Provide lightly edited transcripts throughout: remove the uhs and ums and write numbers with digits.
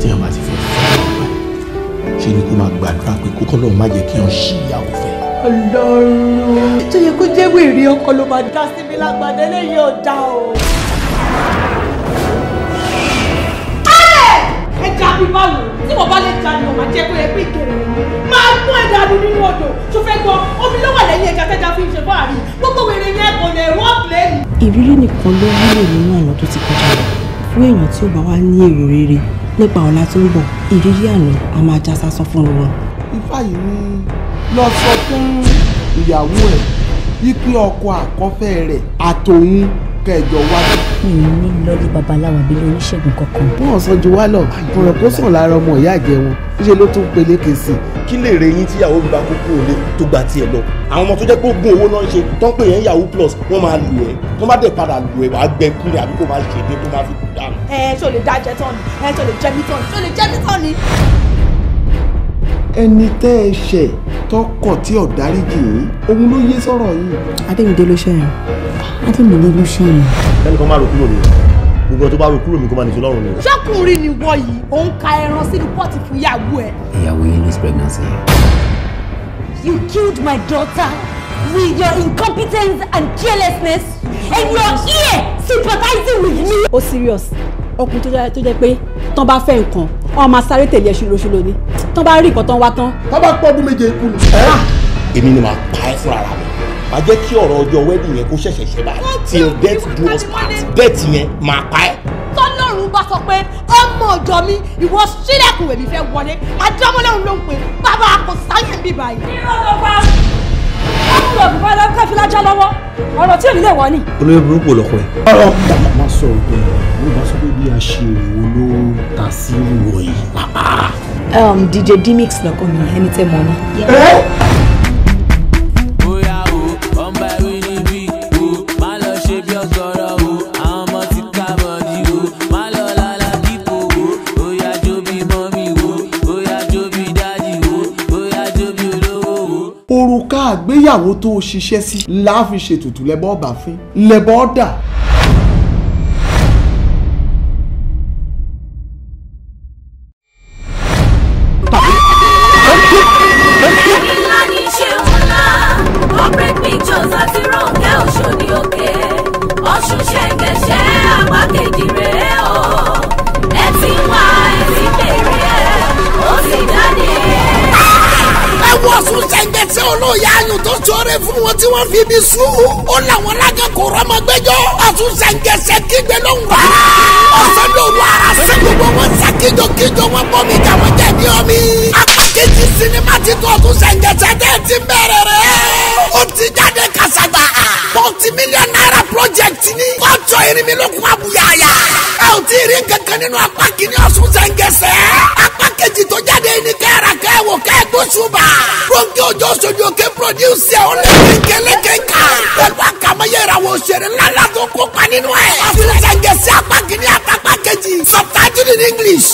tí wọ́n bá ti fẹ́ ṣe ni kó máa gbàdúrà pé kókó náà má jẹ́ kí wọ́n ṣí ìyàwó fẹ́. Ọlọ́run tó yẹ kó jẹ́ wèrè ọkọ ló máa dá sí mi lágbàdé lẹ́yìn ọ̀dà o. Ẹja bí báwo tí mo bá lè ja ni ọ̀ma jẹ́ pé ẹgbẹ́ ìkẹrẹ máa gún ẹ̀dá mi nínú odò tó fẹ́ gbọ́ omi ló wà lẹ́yìn ẹja tẹ́ja fi ń ṣe fáàrí gbogbo wèrè yẹn kò lè wọ́ọ̀kì lẹ́yìn. Ìrírí nìkan ló wúlò nínú ọ̀nà tó ti kọjá lọ fún èèyàn tí ó bá wá ní èrò rere nípa ọ̀la tó ń bọ̀ ìrírí àná a máa já sásán fún wọn. Ifá yìí ni lọ sọ fún ìyàwó ẹ̀ wípé ọkọ àkọ́fẹ́ rẹ̀ àtòun kẹjọ wájú. mi ò ní lọ́lé babaláwo abilé oníṣègùn kankan. wọ́n sọ ju wá lọ ọ̀rọ̀ kó sàn lára ọmọ ìyá àjẹ wọn níṣẹ́ ló tún peléke sí i. kí lè rè yín tíyàwó mi bá kókó òde tó gba tiẹ̀ lọ àwọn ọmọ tó jẹ́ pé ó gún owó náà ń ṣe tó ń pè yẹn yahoo plus wọ́n máa lù ẹ́ wọ́n bá dẹ̀ padà lù ẹ́ wàá gbẹ kúrẹ́ àbí kó máa ṣe dé kó máa fi kú dànù. Ṣó lè dá jẹ tán ni ṣó lè jẹ mí tán ni ṣó lè jẹ mí tán ni. ẹni tẹ́ ẹ ṣẹ̀ tọkọ̀ tí ò dáríjì yín òun ló yé sọ̀rọ̀ yìí. Adémídé ló ṣẹ̀yìn Adémídé ló ṣẹ̀yìn. ẹnì kan máa rò kúrò mi gbogbo tó bá rò kúrò mi kó máa nìṣó lọ́rùn mi. ṣọkùnrin ni wọ yìí òun ka ẹran sínú pọ́ọ̀tì fún ìyàwó ẹ. ìyàwó yín lose pregnancy. You killed my daughter with your incompetence and carelessness, and you're here sympathizing with me. ó serious ọkùnrin tó jẹ́ pé tán bá fẹ́ nǹkan wọn máa sáré tẹ̀lé ẹ ṣùlọ́ṣùlọ́ ni tán bá rí nǹkan tán wá tán. tá bá pọ́ ọdún méje ikú ni. èmi ni màá pa ẹ́ fúnra mi màá jẹ́ kí ọ̀rọ̀ ọjọ́ wedding yẹn kó ṣẹ̀ṣẹ̀ ṣe báyìí till death do us part death yẹn màá pa ẹ́. tọ́lọ́run bá sọ pé ọmọ ọ̀dọ́ mi ìwọ sílẹ̀kùn èmi fẹ́ wọlé àdọ́mọlọ́run ló ń pè bàbá kò sáyẹn bí báyìí. Irọ́ pa ọkùnrin òbí bá lọ́kọ́ fi lájà lọ́wọ́ ọ̀rọ̀ tí ò ní lè wọ́ ni. olóyè burúkú lọkọ ẹ. ọ̀rọ̀ má sọ ọgbẹ́ ló bá sọ pé bí a ṣe wo ló ta sí wọ yìí. DJ Dimix lọkọ mi ẹni tẹ́ mọ̀ ni. òrùka àgbéyàwó tó o ṣiṣẹ́ sí láàfin ṣètùtù lẹ́bọ̀ ọ̀bà fín lẹ́bọ̀ ọ̀dà. tó sọ̀rọ̀ fún wọn tí wọ́n fi bí sùn. ó làwọn alága kò rọ́mọ gbẹ́jọ́. ọ̀tún sẹ̀ǹgẹ̀sẹ̀ kígbe ló ń wá. ọ̀sán ló wà á sẹ́ gbogbo wọn sá kíjokíjo wọn bọ́ mi jà wọ́n jẹ̀bi omi. apá kejì sinimá ti tó ọ̀tún sẹ̀ǹgẹ̀sẹ̀ tẹ́ ti bẹ̀rẹ̀ rẹ̀. ó ti jáde kàṣàgbà. multi-million naira project ni. kọ́ńtò irinmilókun abuyaya. ẹ ò tí ì rí kankan nínú apá kìíní ọ̀tún sẹ̀ǹgẹ̀sẹ̀. apá kejì tó jáde ní kẹ́ra kẹ́wò kẹ́gbósùbà. ronke ojo sojo ke produce ẹ̀ ọ̀lẹ́kẹ̀kẹ̀lẹ́kẹ̀ kan. pẹ̀lú àkàmọ́yé ìràwọ̀ òṣèré ńlá tó kópa nínú ẹ̀. ọ̀tún sẹ̀ǹgẹ̀sẹ̀ apá kìíní àtàpá kejì. subtitled in English.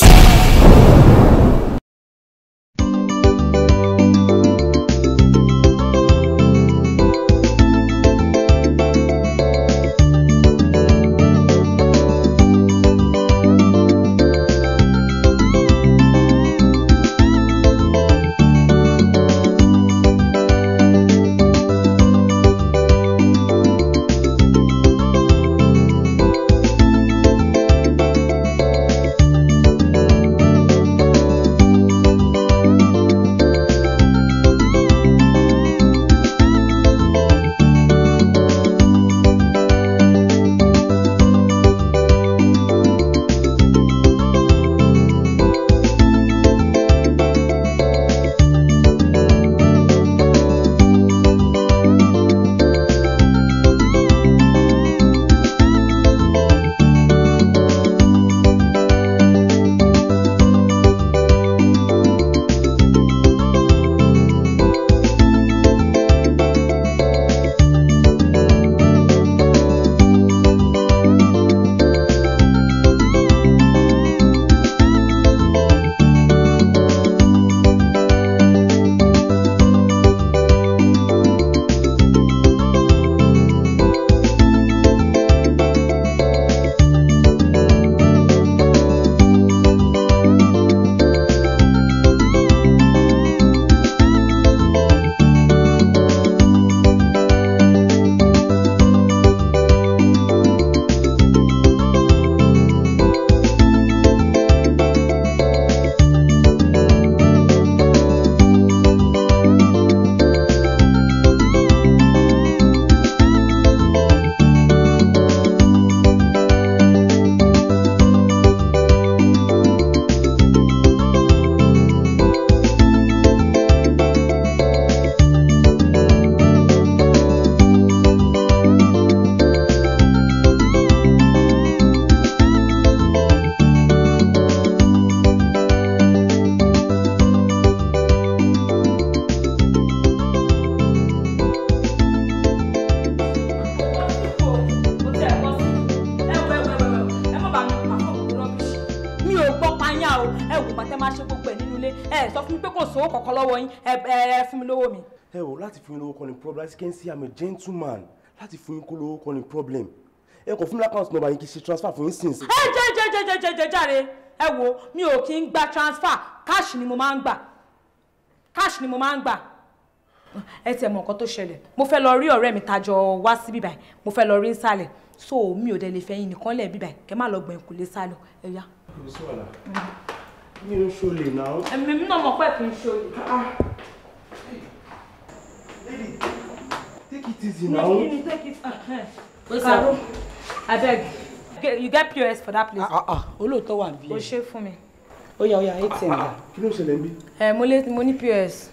o ẹ wò bàtẹ́ máa ṣe gbogbo ẹ̀ nínú ilé ẹ sọ fún mi pé kò sówó kankan lọ́wọ́ yín ẹ fún mi lówó mi. ẹ wò láti fún yín lówó kan ní problem as you can see I'm a gentleman láti fún yín kó lówó kan ní problem ẹ kò fún mi account number yín kí n ṣe transfer fún yín since. ẹ jẹ́ jàre ẹ wo mi ò kí ń gba transfer cash ni mo máa ń gbà ẹ tẹ̀ mọ̀ nǹkan tó ṣẹlẹ̀ mo fẹ́ lọ rí ọ̀rẹ́ mi tajọ wá sí bíbáyìí mo fẹ́ lọ rí nsàlẹ̀ so mi ò dẹ̀ lè fẹ́yìn nìkan lẹ̀ bíbáyìí kẹ́ má lọ gbẹ̀yìn kò lè sá lọ ẹ yá. mi ò ṣọlẹ̀ náà. èmi náà mọ̀ pé kì í ṣọlẹ̀. Lady, take it easy now. Take it. Caro, abeg. You get POS for that place. Olóòótọ́ wà bí. O ṣe fún mi. Ó yá ATM da. Kí ló ṣẹlẹ̀ níbí? Mo ní POS.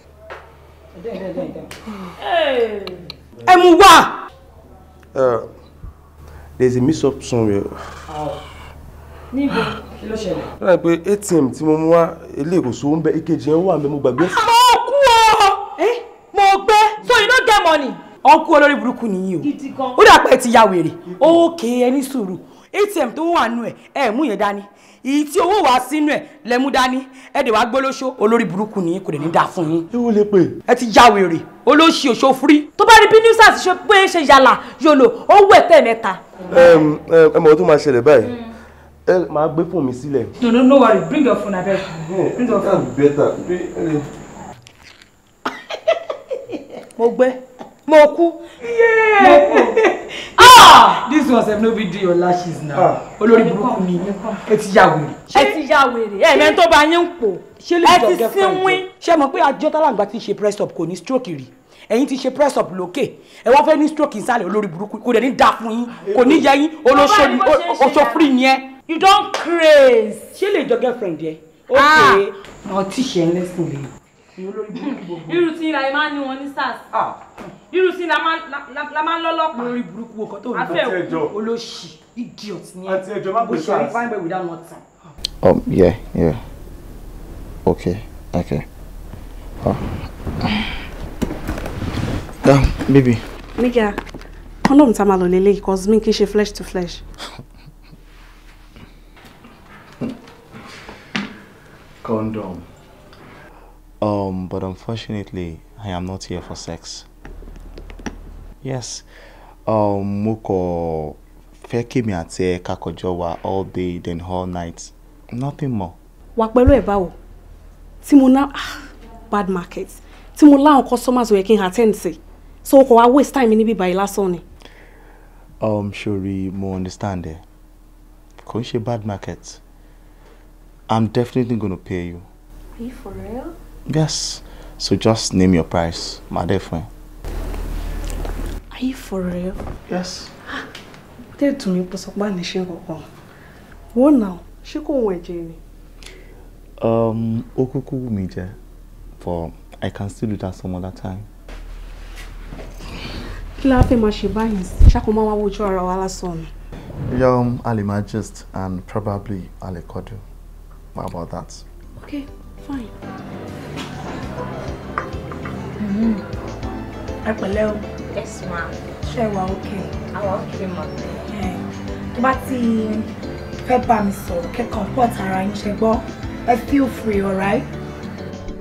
Ẹ mú wá. There's a mix-up somewhere. Níbo kí ló ṣẹlẹ̀? Ó dà pé ATM tí mo mú wá ilé ìkòsó ń bẹ ìkejì yẹn wà ń bẹ mo gbàgbé. Mo kú o. Mo gbé. So you no get money. Ọ̀nkú olórí burúkú nìyí o. Gidi gan. Ó dà pé ti ya wèrè. Ókè ẹni sùúrù. ATM tó wà nú ẹ mú yẹn dání. Èyí tí owó wá sínú ẹ lẹ mú dání. Ẹ dẹ̀ wá gbólóṣó olórí burúkú nìyí kò dẹ̀ ní dá fún yín. Ewo lè pè. Ẹ ti ya wèrè. Olóṣì òṣò free. Tó bá rí bí newsers ṣe pé ṣe yàlà yòlò ó wẹ̀ tẹ̀ mẹ́ta. Ẹ mọ̀ tó máa ṣẹlẹ̀ báyìí. Ẹ máa gbé fóònù mi sílẹ̀. No worry, bring your phone abeg. Bring your phone. That's better. Mo gbé. Mo kú. This was no big deal your lashes now. Olórí burúkú ni ẹ ti ya wèrè. Ẹ ti ya wèrè. Ẹ mẹ́ni tó bá yín pò. Ẹ ti sínwín. Ṣé mọ̀ pé àjọ tálàgbà ti ṣe press up kò ní stroke rí. Ẹ̀yin ti ṣe press up lókè. Ẹ wá fẹ́ ní stroke ìsàlẹ̀ olórí burúkú kò dẹ̀ ní dá fún yín. Kò ní yẹ yín olóṣò free ni ẹ. You don craze. Ṣé lè jọ girlfriend yẹ? Okay. Àwọn tíṣẹ̀ ń lẹ́sìn lè. Irú tí la máa ń ní wọn ní SARS. Irú tí la máa ń lọ́lọ́pàá. Lórí burúkú ọkọ tó ń bá olóṣì idiot ni ẹ. Àti ẹjọ́ má gbé SARS. Fine boy without nothing. Yeah. Okay. Baby. Nigga, condom ta ma lo lele cause me kì í ṣe flesh to flesh. Condom. But unfortunately, I am not here for sex. Yes. Mo kò fẹ́ kí mi àti ẹ ká kọjọ wà all day then all night. Nothing more. Wà pẹ̀lú ẹ̀ báwo? Tí mo ná bad market. Tí mo láwọn customers ó yẹ kí n attend sí. So kò wá waste time níbí báyìí lásán ni. Shuri, mo understand it. Kò ń ṣe bad market. I'm definitely going to pay you. Are you for real? Yes. So just name your price, my dear friend. Are you for real? Yes. Tell to me posokba ni ṣe nǹkan. Wo now, ṣé kò wọ́n ẹ̀jẹ̀ ni? Okuku mi jẹ, but I can still do that some other time. Kí la fẹ́ máa ṣe báyìí? Ṣáko máa wá wojú ara wa lásán ni. I'll imagine and probably I'll record you. What about that? Okay, fine. Ẹ pẹ̀lẹ́ o. Yes, ma'am. Ṣé wà okay? Àwọn okay, ma'am. Tó bá ti fẹ́ bá mi sọ̀rọ̀ kẹ́kọ̀ọ́ pọ̀ tara yín ṣe gbọ́. Ẹ feel free, alright?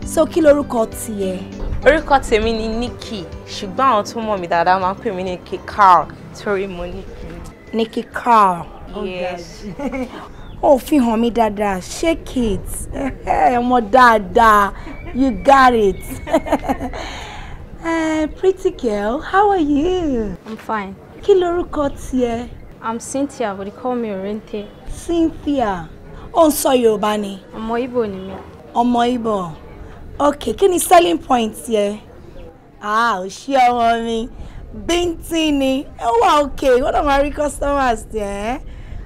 So kí lorúkọ tiẹ̀? Orúkọ tèmi ni Nikki, ṣùgbọ́n àwọn tó mọ̀ mí dáadáa máa ń pè mí ní Nikki Carl torí mo ní. Nikki Carl. Yes. Ó fi hàn mí dáadáa. Shake it. Ọmọ dáadáa. You got it. Pretty girl, how are you? I'm fine. Kí lorúkọ tiẹ̀? I'm Cynthia, but they call me Orente. Cynthia. Ó ń sọ Yorùbá ni? Ọmọ Igbo ni mi. Ọmọ Igbo. Okay, kí ni selling point tiẹ̀? Ó ṣé ọmọ mi. Bíntín ni. Ó wà okay. One of my customers there.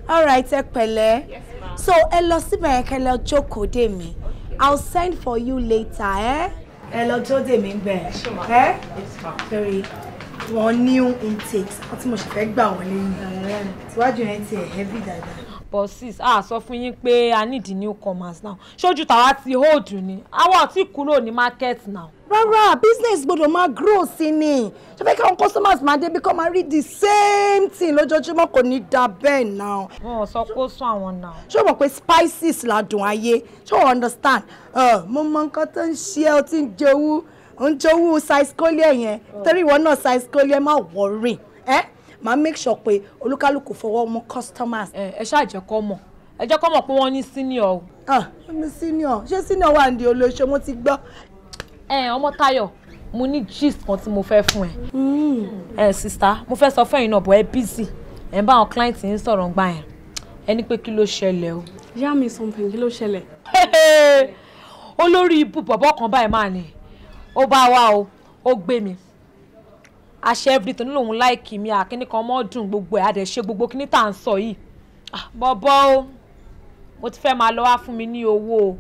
All right, ẹ pẹ̀lẹ́. Yes, ma'am. So, ẹ lọ síbẹ̀ yẹn kẹ́ lọ jókòó dè mí. I'll send for you later, Ẹ lọ jó dè mí gbẹ̀. Sorry. Wọ́n new intakes. Wọ́n tí mo ṣe fẹ́ gbà wọ́n lẹ́yìn. Tíwájú yẹn ti ẹ̀ heavy dáadáa. but sis sọ fún yín pé I need the newcomers now ṣojú tàwa ti hold ni àwọn ò tí kúrò ní market now. Rárá, business gbọ́dọ̀ máa grow sí ni. Ṣé fẹ́ káwọn customers máa dé bí kò máa rí the same thing lójoojúmọ́ kò ní dá bẹ́ẹ̀ náà. Wọ́n sọ pé ó sún àwọn náà. Ṣé o mọ̀ pé spices ládùn ayé? Ṣé o understand? Mo mọ nǹkan tó ń ṣe ẹ́ o ti ń jowú size collier yẹn. Torí ìwọ náà size collier má worry. Máa make sure pé olúkálùkù fọwọ́ mú customers. Ẹ ṣáà jẹ́ kó mọ̀. Ẹ jẹ́ kó mọ̀ pé wọ́n ní senior. Mi senior. Ṣé senior wà ní Olosho mo ti gbọ́? Ọmọ Táyọ̀ mo ní gist kan tí mo fẹ́ fún ẹ. Sister mo fẹ́ sọ fún ẹ̀yin náà bọ̀ ẹ busy ẹ̀ ń bá àwọn client yín sọ̀rọ̀ gbà yẹn ẹ ní pé kí ló ṣẹlẹ̀ o. Yá mi something kí ló ṣẹlẹ̀. Olórí ibú bọ̀bọ̀ kan báyìí máa ní ó bá wá o ó gbé mi àṣẹ everything ní lòun láìkì mi àkíní kan mọ́ dùn gbogbo ẹ̀ adẹ̀ ṣe gbogbo kíní tá à ń sọ yìí bọ́bọ́ o mo ti fẹ́ máa lọ wá fún mi ní owó o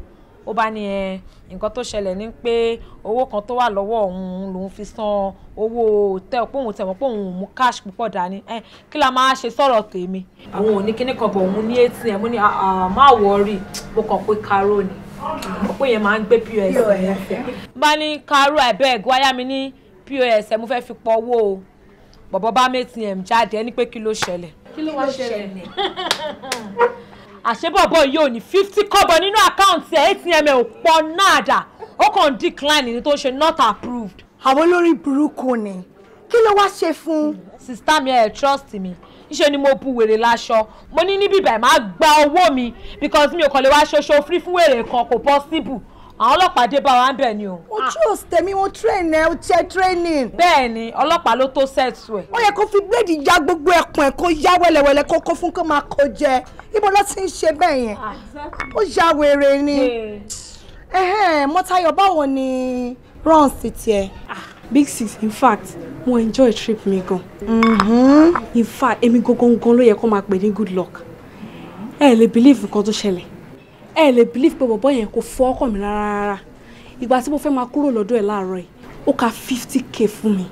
ó bá ní nǹkan tó ṣẹlẹ̀ ní pé owó kan tó wà lọ́wọ́ òun lòun fi san owó tẹ́ pé òun tẹ̀wọ́n pé òun mú cash púpọ̀ dání kí la máa ṣe sọ̀rọ̀ tèmi. àwọn ò ní kíní kan bọ̀ òun ní ATM mo ní má wọrí mo kàn pé karo ni mo pé yẹn máa ń gbé POS bá ní karo abeg wáyà mi ní POS mo fẹ́ fi pọ̀ owó o bọ̀bọ̀ bá mi ATM jáde ẹni pé kí ló ṣẹlẹ̀. kí ló wá ṣẹlẹ̀. àṣebọ̀bọ̀ yóò ní 50 kọ́bọ̀ nínú àkáǹtì ATM ẹ̀ ò pọ̀ náàdà ó kàn decline ní tó ṣe not approved. àwọn olórí burúkú ni kí ló wá ṣe fún. sista mi trust mi níṣẹ́ ni mo bu wèrè láṣọ mo ní níbí báyìí máa gba owó mi because mi ò kàn lè wá ṣoṣo free fún wèrè kan kò possible àwọn ọlọ́pàá dé bá wa ń bẹ̀ ni o. o trust tèmi mo train ẹ o ṣe training. bẹ́ẹ̀ ni ọlọ́pàá ló tó settle ẹ̀. ó yẹ kó fi bíléèdì já gbogbo ẹkùn ẹ̀ kó yá wẹ́lẹ́wẹ́lẹ́ kó kó fún kó máa kó jẹ ibo ló ti ń ṣe bẹ́ẹ̀ yẹn ó ya wèrè ni. Mọ́táyọ̀ báwo ni runs ti tiẹ̀. Big sis in fact mo enjoy trip mi gan. In fact èmi gangan ló yẹ kó máa pè ní good luck. ẹ lè believe nǹkan tó ṣẹlẹ̀ ẹ lè believe pé bọ̀bọ̀ yẹn kò fọ́ ọkàn mi rárá ìgbà tí mo fẹ́ máa kúrò lọ́dọ̀ ẹ̀ láàárọ̀ yìí ó ka 50k fún mi.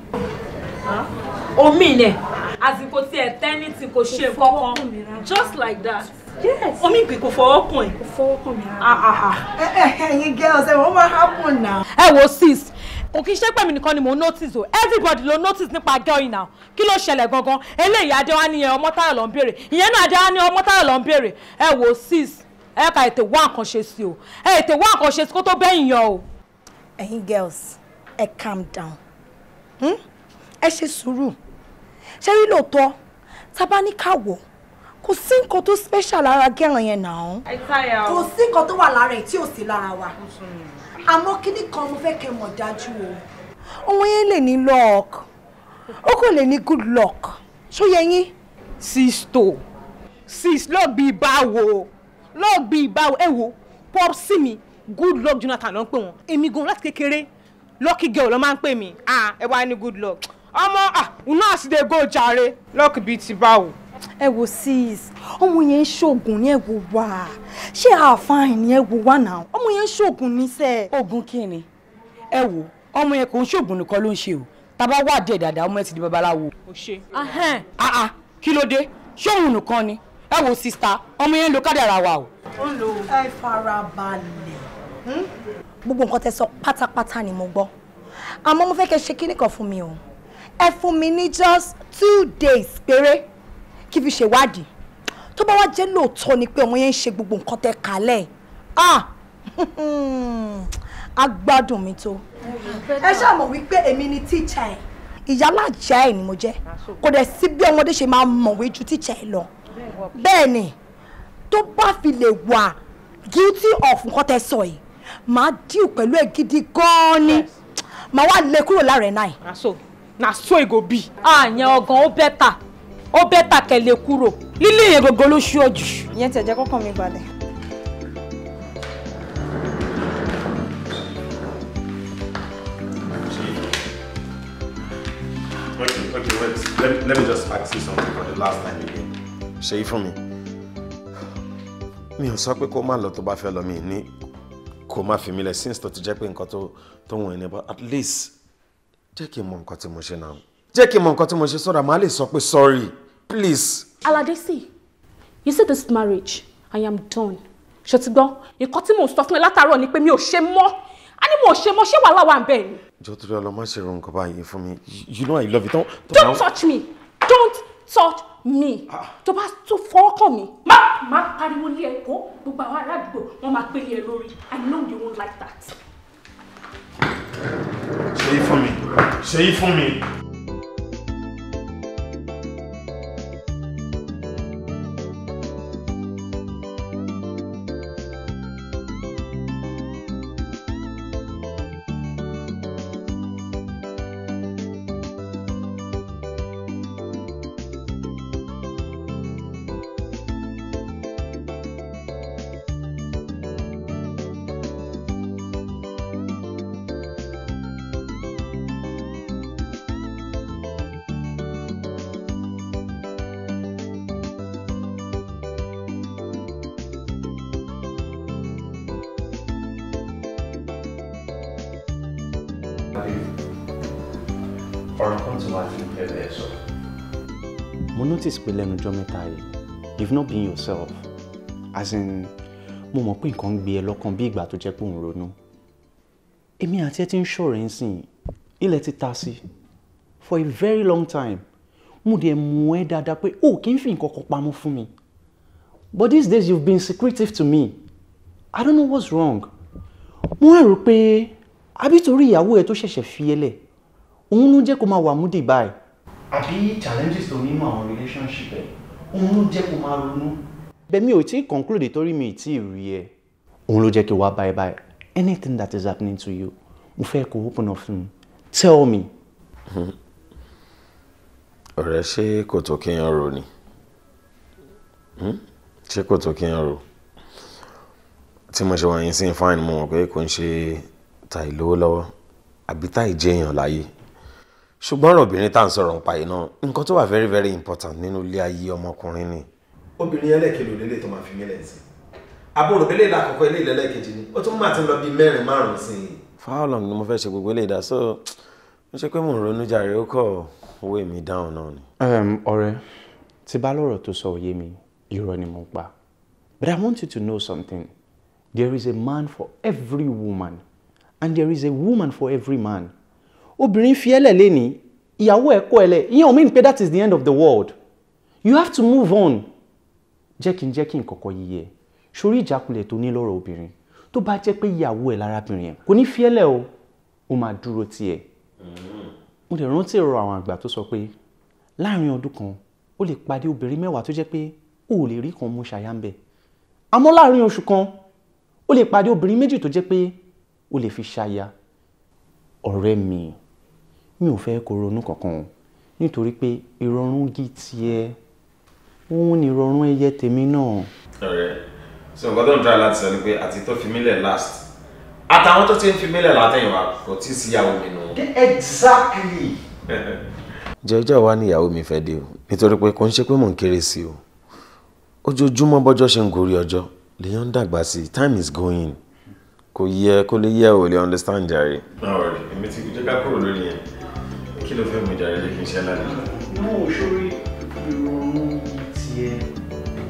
omi nẹ àsìkò tí ẹ tẹ́ni tí kò ṣe kankan just like that. Yes. Omi ìpè kò fọwọ́ kàn ẹ́. Kò fọwọ́ kàn mí rárá. Ẹ̀yin girls ẹ̀ wọ́n máa happen now. Ẹ wo sis kò kí n ṣe pé mi nìkan ni mo notice o everybody ló notice nípa girl yìí now kí ló ṣẹlẹ̀ gangan eléyìí Adéwá ní ọmọ Táyọ̀ ló ń béèrè ìyẹn náà Adéwá ní ọmọ Táyọ̀ ló ń béèrè ẹ wo sis ẹ ká ètè wá nǹkan ṣe sí o ẹ ètè wá nǹkan ṣe sí kó tó bẹ́yìn yan o. Ẹ̀yin girls ẹ calm down ẹ ṣe sùúrù ṣé rí lóòótọ́ tábà ní káwọ̀ kò sí nǹkan tó special lára gẹ́ràn yẹn náà kò sí nǹkan tó wà lára ẹ̀ tí ò sí lára wa àmọ́ kíní kan mo fẹ́ kẹ́ mọ̀ dájú o ọmọ yẹn lè ní luck ó kò lè ní good luck ṣó yẹ yín. sis lọ́ọ̀ bíi báwo ẹ wo pop sí mi good luck Jonathan ló ń pè wọ́n èmi gan láti kékeré lucky girl ló máa ń pè mí ẹ wá ní good luck ọmọ una àsìdè go jàre luck bíi ti báwo. ẹ wo sis ọmọ yẹn ń ṣoògùn ní ẹwọ wá ṣé àfààní ní ẹwọ wá náà ọmọ yẹn ń ṣoògùn níṣẹ́. oògùn kí ni ẹ wo ọmọ yẹn kò ń ṣoògùn nìkan ló ń ṣe o tábà wà díẹ̀ dáadáa ọmọ yẹn ti di babaláwo. ó ṣe kí ló dé ṣóhun nìkan ni ẹ wo sista ọmọ yẹn ń lo kádàrá wa o. ó ń lo ẹ farabalẹ̀ gbogbo nǹkan tẹ́ sọ pátápátá ni mo gbọ́ àmọ́ mo fẹ́ kẹ́ ṣe kíní kan fún mi o ẹ fún mi ní just 2 days péré kí fi ṣèwádìí tó bá wá jẹ́ lóòótọ́ ni pé ọmọ yẹn ń ṣe gbogbo nǹkan tẹ́ kálẹ̀ agbádùn mi tó. ẹ ṣàmọ̀ wípé èmi ni tíṣà ẹ̀ ìyálàjà ẹ̀ ni mo jẹ́ kò dẹ̀ sí bí ọmọdé ṣe máa mọ̀wé ju tíṣà ẹ̀ lọ bẹ́ẹ̀ ni tó bá fi lè wà guilty of nǹkan tẹ́ sọ yìí máa díù pẹ̀lú ẹ̀ gidi gan-an ni máa wá lé kúrò lára ẹ̀ náà. na so e go be. àyàn ọgàn ó bẹ́tà kẹlẹ̀ kúrò. lílé yẹn gbogbo ló ṣú ọjù. ìyẹn tẹ̀ jẹ́ kọ́kàn mi balẹ̀. Okay, wait. Let me just ask you something for the last time again. Ṣèyí fún mi. Mi ò sọ pé kó má lọ tó bá fẹ́ lọ mi ní kó má fi mí lẹ̀ since tó ti jẹ́ pé nǹkan tó wọ̀nyí ni but at least jẹ́ kí n mọ nǹkan tí mo ṣe náà. Jẹ́ kí n mọ nǹkan tí mo ṣe sọ́dọ̀ màá lè sọ pé sorry please. Aládé sí You see this marriage, I am done. Ṣòtìgbọ́, nǹkan tí mo sọ fún ẹ látàárọ̀ ni pé mi ò ṣe mọ́. A ní mo ṣe mọ́, ṣé wàhálà wà ńbẹ̀ ni? Jọ̀ọ́ torí Ọlọ́run má ṣe ro nǹkan báyìí fún mi. You know I love you. Don't touch me. Don't touch me. Tó bá tún fọwọ́ kàn mí. Má pariwo lé ẹ kó gbogbo àwọn ará àdúgbò wọn máa pè lé ẹ lórí. I know you won't like that. Ṣé yí fún mi. Ṣé yí fún mi. Mo notice pé lẹ́nu ọjọ́ mẹ́ta yìí, you've not been yourself. As in, mo mọ̀ pé nǹkan ń gbé ẹ lọ́kàn bí ìgbà tó jẹ́ pé òun ronú. Èmi àti ẹ ti ń ṣọ̀rẹ́ ń sìn, ilẹ̀ ti ta sí. For a very long time, mo dẹ̀ mọ̀ ẹ́ dáadáa pé o kì í fi nǹkan kan pamọ́ fún mi. But these days you've been secretive to me. I don't know what's wrong. Mo wá rò pé àbí torí ìyàwó ẹ tó ṣẹ̀ṣẹ̀ fi ẹ́ lẹ̀, òun ló jẹ́ kó máa wà múdì báyìí. Àbí challenges tó nínú àwọn relationship ẹ̀, òun ló jẹ́ kó máa ronú. Bẹ́ẹ̀ mi ò tí ì conclude torí mi ì tí ì rí ẹ. Òun ló jẹ́ kí wá báyìí. Anything that is happening to you, mo fẹ́ kó open up fún mi. Tell me. Ọ̀rẹ́, ṣé kò tó kéèyàn rò ni? Ṣé kò tó kéèyàn rò? Tí mo ṣe wọ̀nyí sí fine, mo mọ̀ pé kò ń ṣe ta ìlówó lọ́wọ́ àbí ta ìjẹyàn láyé. Ṣùgbọ́n ọ̀rọ̀ obìnrin tá à ń sọ̀rọ̀ nípa yìí náà, nǹkan tó wà very very important nínú ilé ayé ọmọkùnrin ni. Obìnrin ẹlẹ́kẹ̀lò lélẹ̀ tó máa fi mílẹ̀ sí. Àbúrò bẹ́lẹ̀ ìdákọ̀ọ́kọ́ ilé ìlẹ́lẹ́kejì ni. Ó tún máa ti lọ bí 4-5 sí i. For how long ni mo fẹ́ ṣe gbogbo ilé ìdá? So, mo ṣe pé mò ń ronú jàre, ó kọ̀ owó mi dáhùn náà ni. Ọ̀rẹ́, tí bá lọ́rọ̀ tó sọ òye mi, irọ́ ni mo pa. But I want you to know something. There is a man for every woman, and there is a woman for every man. Obìnrin fi ẹ́ lẹ̀ lẹ́ni, ìyàwó ẹ̀ kọ̀ ẹ́ lẹ̀, ìyẹn ò mean pé that is the end of the world. You have to move on. Jẹ́ kí n kọ́kọ́ yíyẹ. Sórí ìjákulẹ̀ tó ní lọ́rọ̀ obìnrin, tó bá jẹ́ pé ìyàwó ẹ̀ lárábìnrin ẹ̀ kò ní fi ẹ́ lẹ̀ o, ó máa dúró tì ẹ́. Mo dẹ̀ rántí ọ̀rọ̀ àwọn àgbà tó sọ pé láàrin ọdún kan ó lè pàdé obìnrin 10 tó jẹ́ pé ó lè rí kan mú ṣàyà ń bẹ̀. Àmọ́ láàrin oṣù kan ó lè pàdé obìnrin 2 tó jẹ́ pé ó lè fi ṣàyà. Ọ̀rẹ́ mi ò fẹ́ kó ronú kankan nítorí pé ìrọ̀rùn gí tiẹ̀ òun ni ìrọ̀rùn ẹyẹ tèmi náà. Ọ̀rẹ́, so nǹkan tó ń try láti sọ ni pé àti tó fi mílẹ̀ last àtàwọn tó ti ń fi mílẹ̀ látẹ̀yìnwá kò tí ì sí ìyàwó mi nù. Exactly. Jẹ́jọ́ wa ni ìyàwó mi fẹ́ dé o nítorí pé kò ń ṣe pé mò ń kéré sí o. Ojoojúmọ́ bọ́jọ́ ṣe ń gorí ọjọ́ lèèyàn ń dàgbà sí i. Time is going. Kò lè yẹ ò lè understand jàre. Ọ̀rẹ́, èmi ti jẹ́ ká kúrò lórí yẹn. Kí ló fẹ́ mú jàre lé kí n ṣe lálejò? No, sórí ìrọ̀rùn tiẹ̀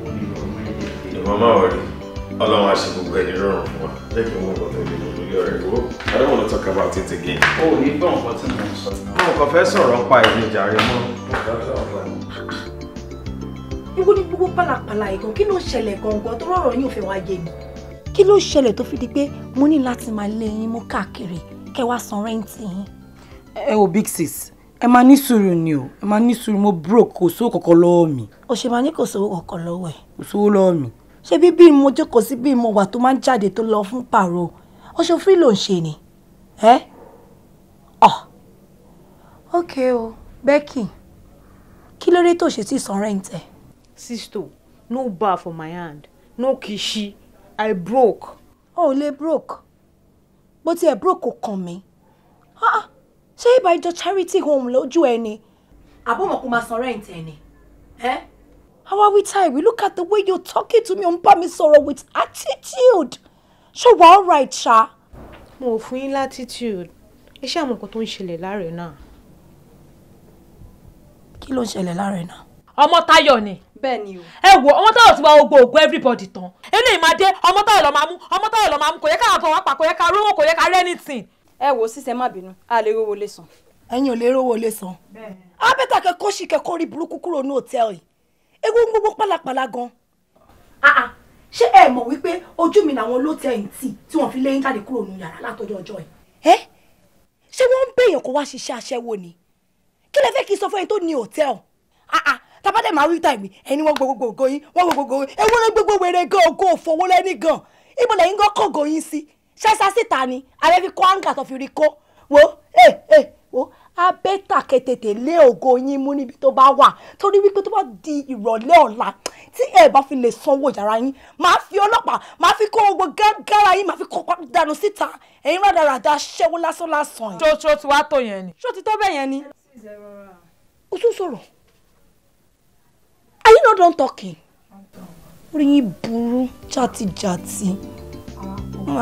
ò ní ìrọ̀rùn ẹ̀yẹ. Ìwọ máa wọlé. Ọlọ́run á ṣe gbogbo ẹni rọrùn fún wa. Jẹ́ kí n mú ọkọ̀ tó lè mú lórí ọ̀rẹ́ ìwọ. I don't want to talk about it again. O ò ní gbọ́ nǹkan tí mo ń sọ náà. Mo kàn fẹ́ sọ̀rọ̀ pa ìdí jàre mọ́. Ibo ni gbogbo pálapàla ìgan kí ló ṣẹlẹ̀ gangan tó rọrọ̀ yín ò fẹ́ wá yé mi. Kí ló ṣẹlẹ̀ tó fi di pé mo ní láti máa lé yín mú káàkiri kẹ́ wá san rẹ́ǹtì yín. Ẹ wo big sis, ẹ máa ní sùúrù ni o, ẹ máa ní sùúrù, mo broke, kò sówó kankan lọ́wọ́ mi. O ṣe máa ní kò sówó kankan lọ́wọ́ ẹ̀. Kò sówó lọ́wọ́ mi. Ṣé bí mo jókòó sí bí mo wà tó máa ń jáde tó lọ fún pàrọ̀ ọṣọ free ló ń ṣe ni? Okay o, Becky, kí ló dé tó ṣe tí san rent ẹ? Sister, no bar for my hand, no kishi, I broke. O lè broke. Bó ti ẹ̀ broke kò kàn mí. Ṣé ìbá ìjọ charity home lójú ẹ ni? Àbọ̀mọ̀ kò máa san rent ẹ ni? How are we tired? We look at the way you're talking to me on bá mi sọ̀rọ̀ with attitude. Ṣé wà all right ṣá? Mo ò fún yín latitude. Ẹ ṣe àwọn nǹkan tó ń ṣẹlẹ̀ láàrẹ̀ náà. Kí ló ń ṣẹlẹ̀ láàrẹ̀ náà? Ọmọ Táyọ̀ ni. bẹ́ẹ̀ ni o. ẹ wo ọmọ táwọn ti wá gbogbo everybody tán eléyìí máa dé ọmọ táwọn lọ máa mú ọmọ táwọn lọ máa mú kò yẹ ká àtọwọ́ pa kò yẹ ká rówó kò yẹ ká rẹ́ anything. ẹ wo sísẹ má bínú a lè rówó lè san. ẹ̀yin ò lè rówó lè san. abẹ́ta kẹ́kọ̀ọ́ sì kẹ́kọ̀ọ́ rí burúkú kúrò ní hòtẹ́ẹ̀lì ewu gbogbo pálapàla gan. ṣé ẹ mọ̀ wípé ojú mi làwọn olóòtẹ́ẹ̀lì tí wọ́n fi lé jáde kúrò ní yàrá látọjọ́ ọjọ́ ẹ̀. ṣé wọ́n ń béèyàn kó wá ṣiṣẹ́ aṣẹ́wó ni kí lẹ fẹ́ kí n sọ fún ẹni tó ní hòtẹ́ẹ̀lì tabadẹ máa rí tàìmì ẹni wọ́n gbogbo yín wọ́n gbogbo yín ewu ló gbogbo wèrè gan ògo òfowó lẹ́ni gan ibo lẹ́yìn gan kọ̀gọ̀ yín sí ṣẹ́sà síta ni alẹ́ fi kọ́ àǹgà tó fi rí kó wo abẹ́tà kẹtẹ̀tẹ̀ lé ògo yín mú níbi tó bá wà torí wípé tó bá di ìrọ̀lẹ́ ọ̀la tí ẹ bá fi lè sanwó yàrá yín máa fi ọlọ́pàá máa fi kó gbogbo gágárà yín máa fi kó dànù síta ẹ̀yin rádaràda ṣẹ́wó lásán. ṣó ti wá tó yẹn ni. ṣó ti tó bẹ́ẹ̀ yẹn ni. o tún sọ̀rọ̀ are you not done talking? orí yín burú játijàti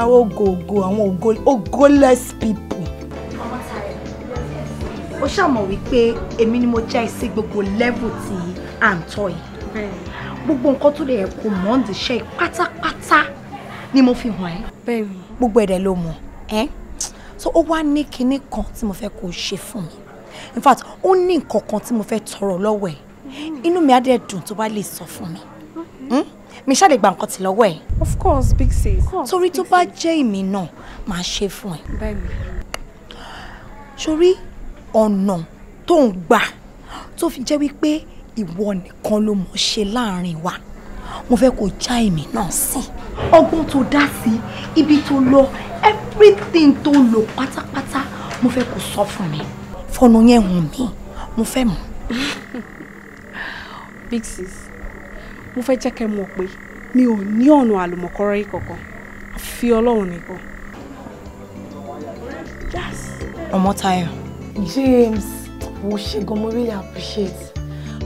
àwọn ògògò àwọn ògòless people. ó ṣàmọ̀ wípé èmi ni mo jẹ́ ìsí gbogbo level tí à ń tọ́ yìí gbogbo nǹkan tó lè yẹ kó mọ̀ ń dìṣẹ́ pátápátá ni mo fi hàn ẹ́ gbogbo ẹ̀dẹ̀ ló mọ̀ ẹ́ so ó wá ní kinní kan tí mo fẹ́ kó ṣe fún mi in fact ó ní nǹkan kan tí mo fẹ́ tọrọ lọ́wọ́ ẹ̀ inú mi á dẹ̀ dùn tó bá lè sọ fún mi mi ṣáà lè gba nǹkan tí lọ́wọ́ ẹ̀. of course big sis. torí tó bá jẹ́ èmi náà máa ṣe fún ẹ. bẹ́ẹ̀ni. sórí ọ̀nà tó ń gbà tó fi jẹ́ wípé ìwọ nìkan ló mọ̀ ṣe láàrin wa mo fẹ́ kó já èmi náà sí. ọgbọ́n tó dá sí ibi tó lọ everything tó lò pátápátá mo fẹ́ kó sọ fún mi fọ̀nà yẹn hàn mí mo fẹ́ mọ̀. big sis mo fẹ́ jẹ́ kẹ́ mọ̀ pé mi ò ní ọ̀nà àlùmọ̀kọ́rọ́ yìí kankan fi Ọlọ́run nìkan. Ọmọ́táyọ̀. James mo ṣe gan mo really appreciate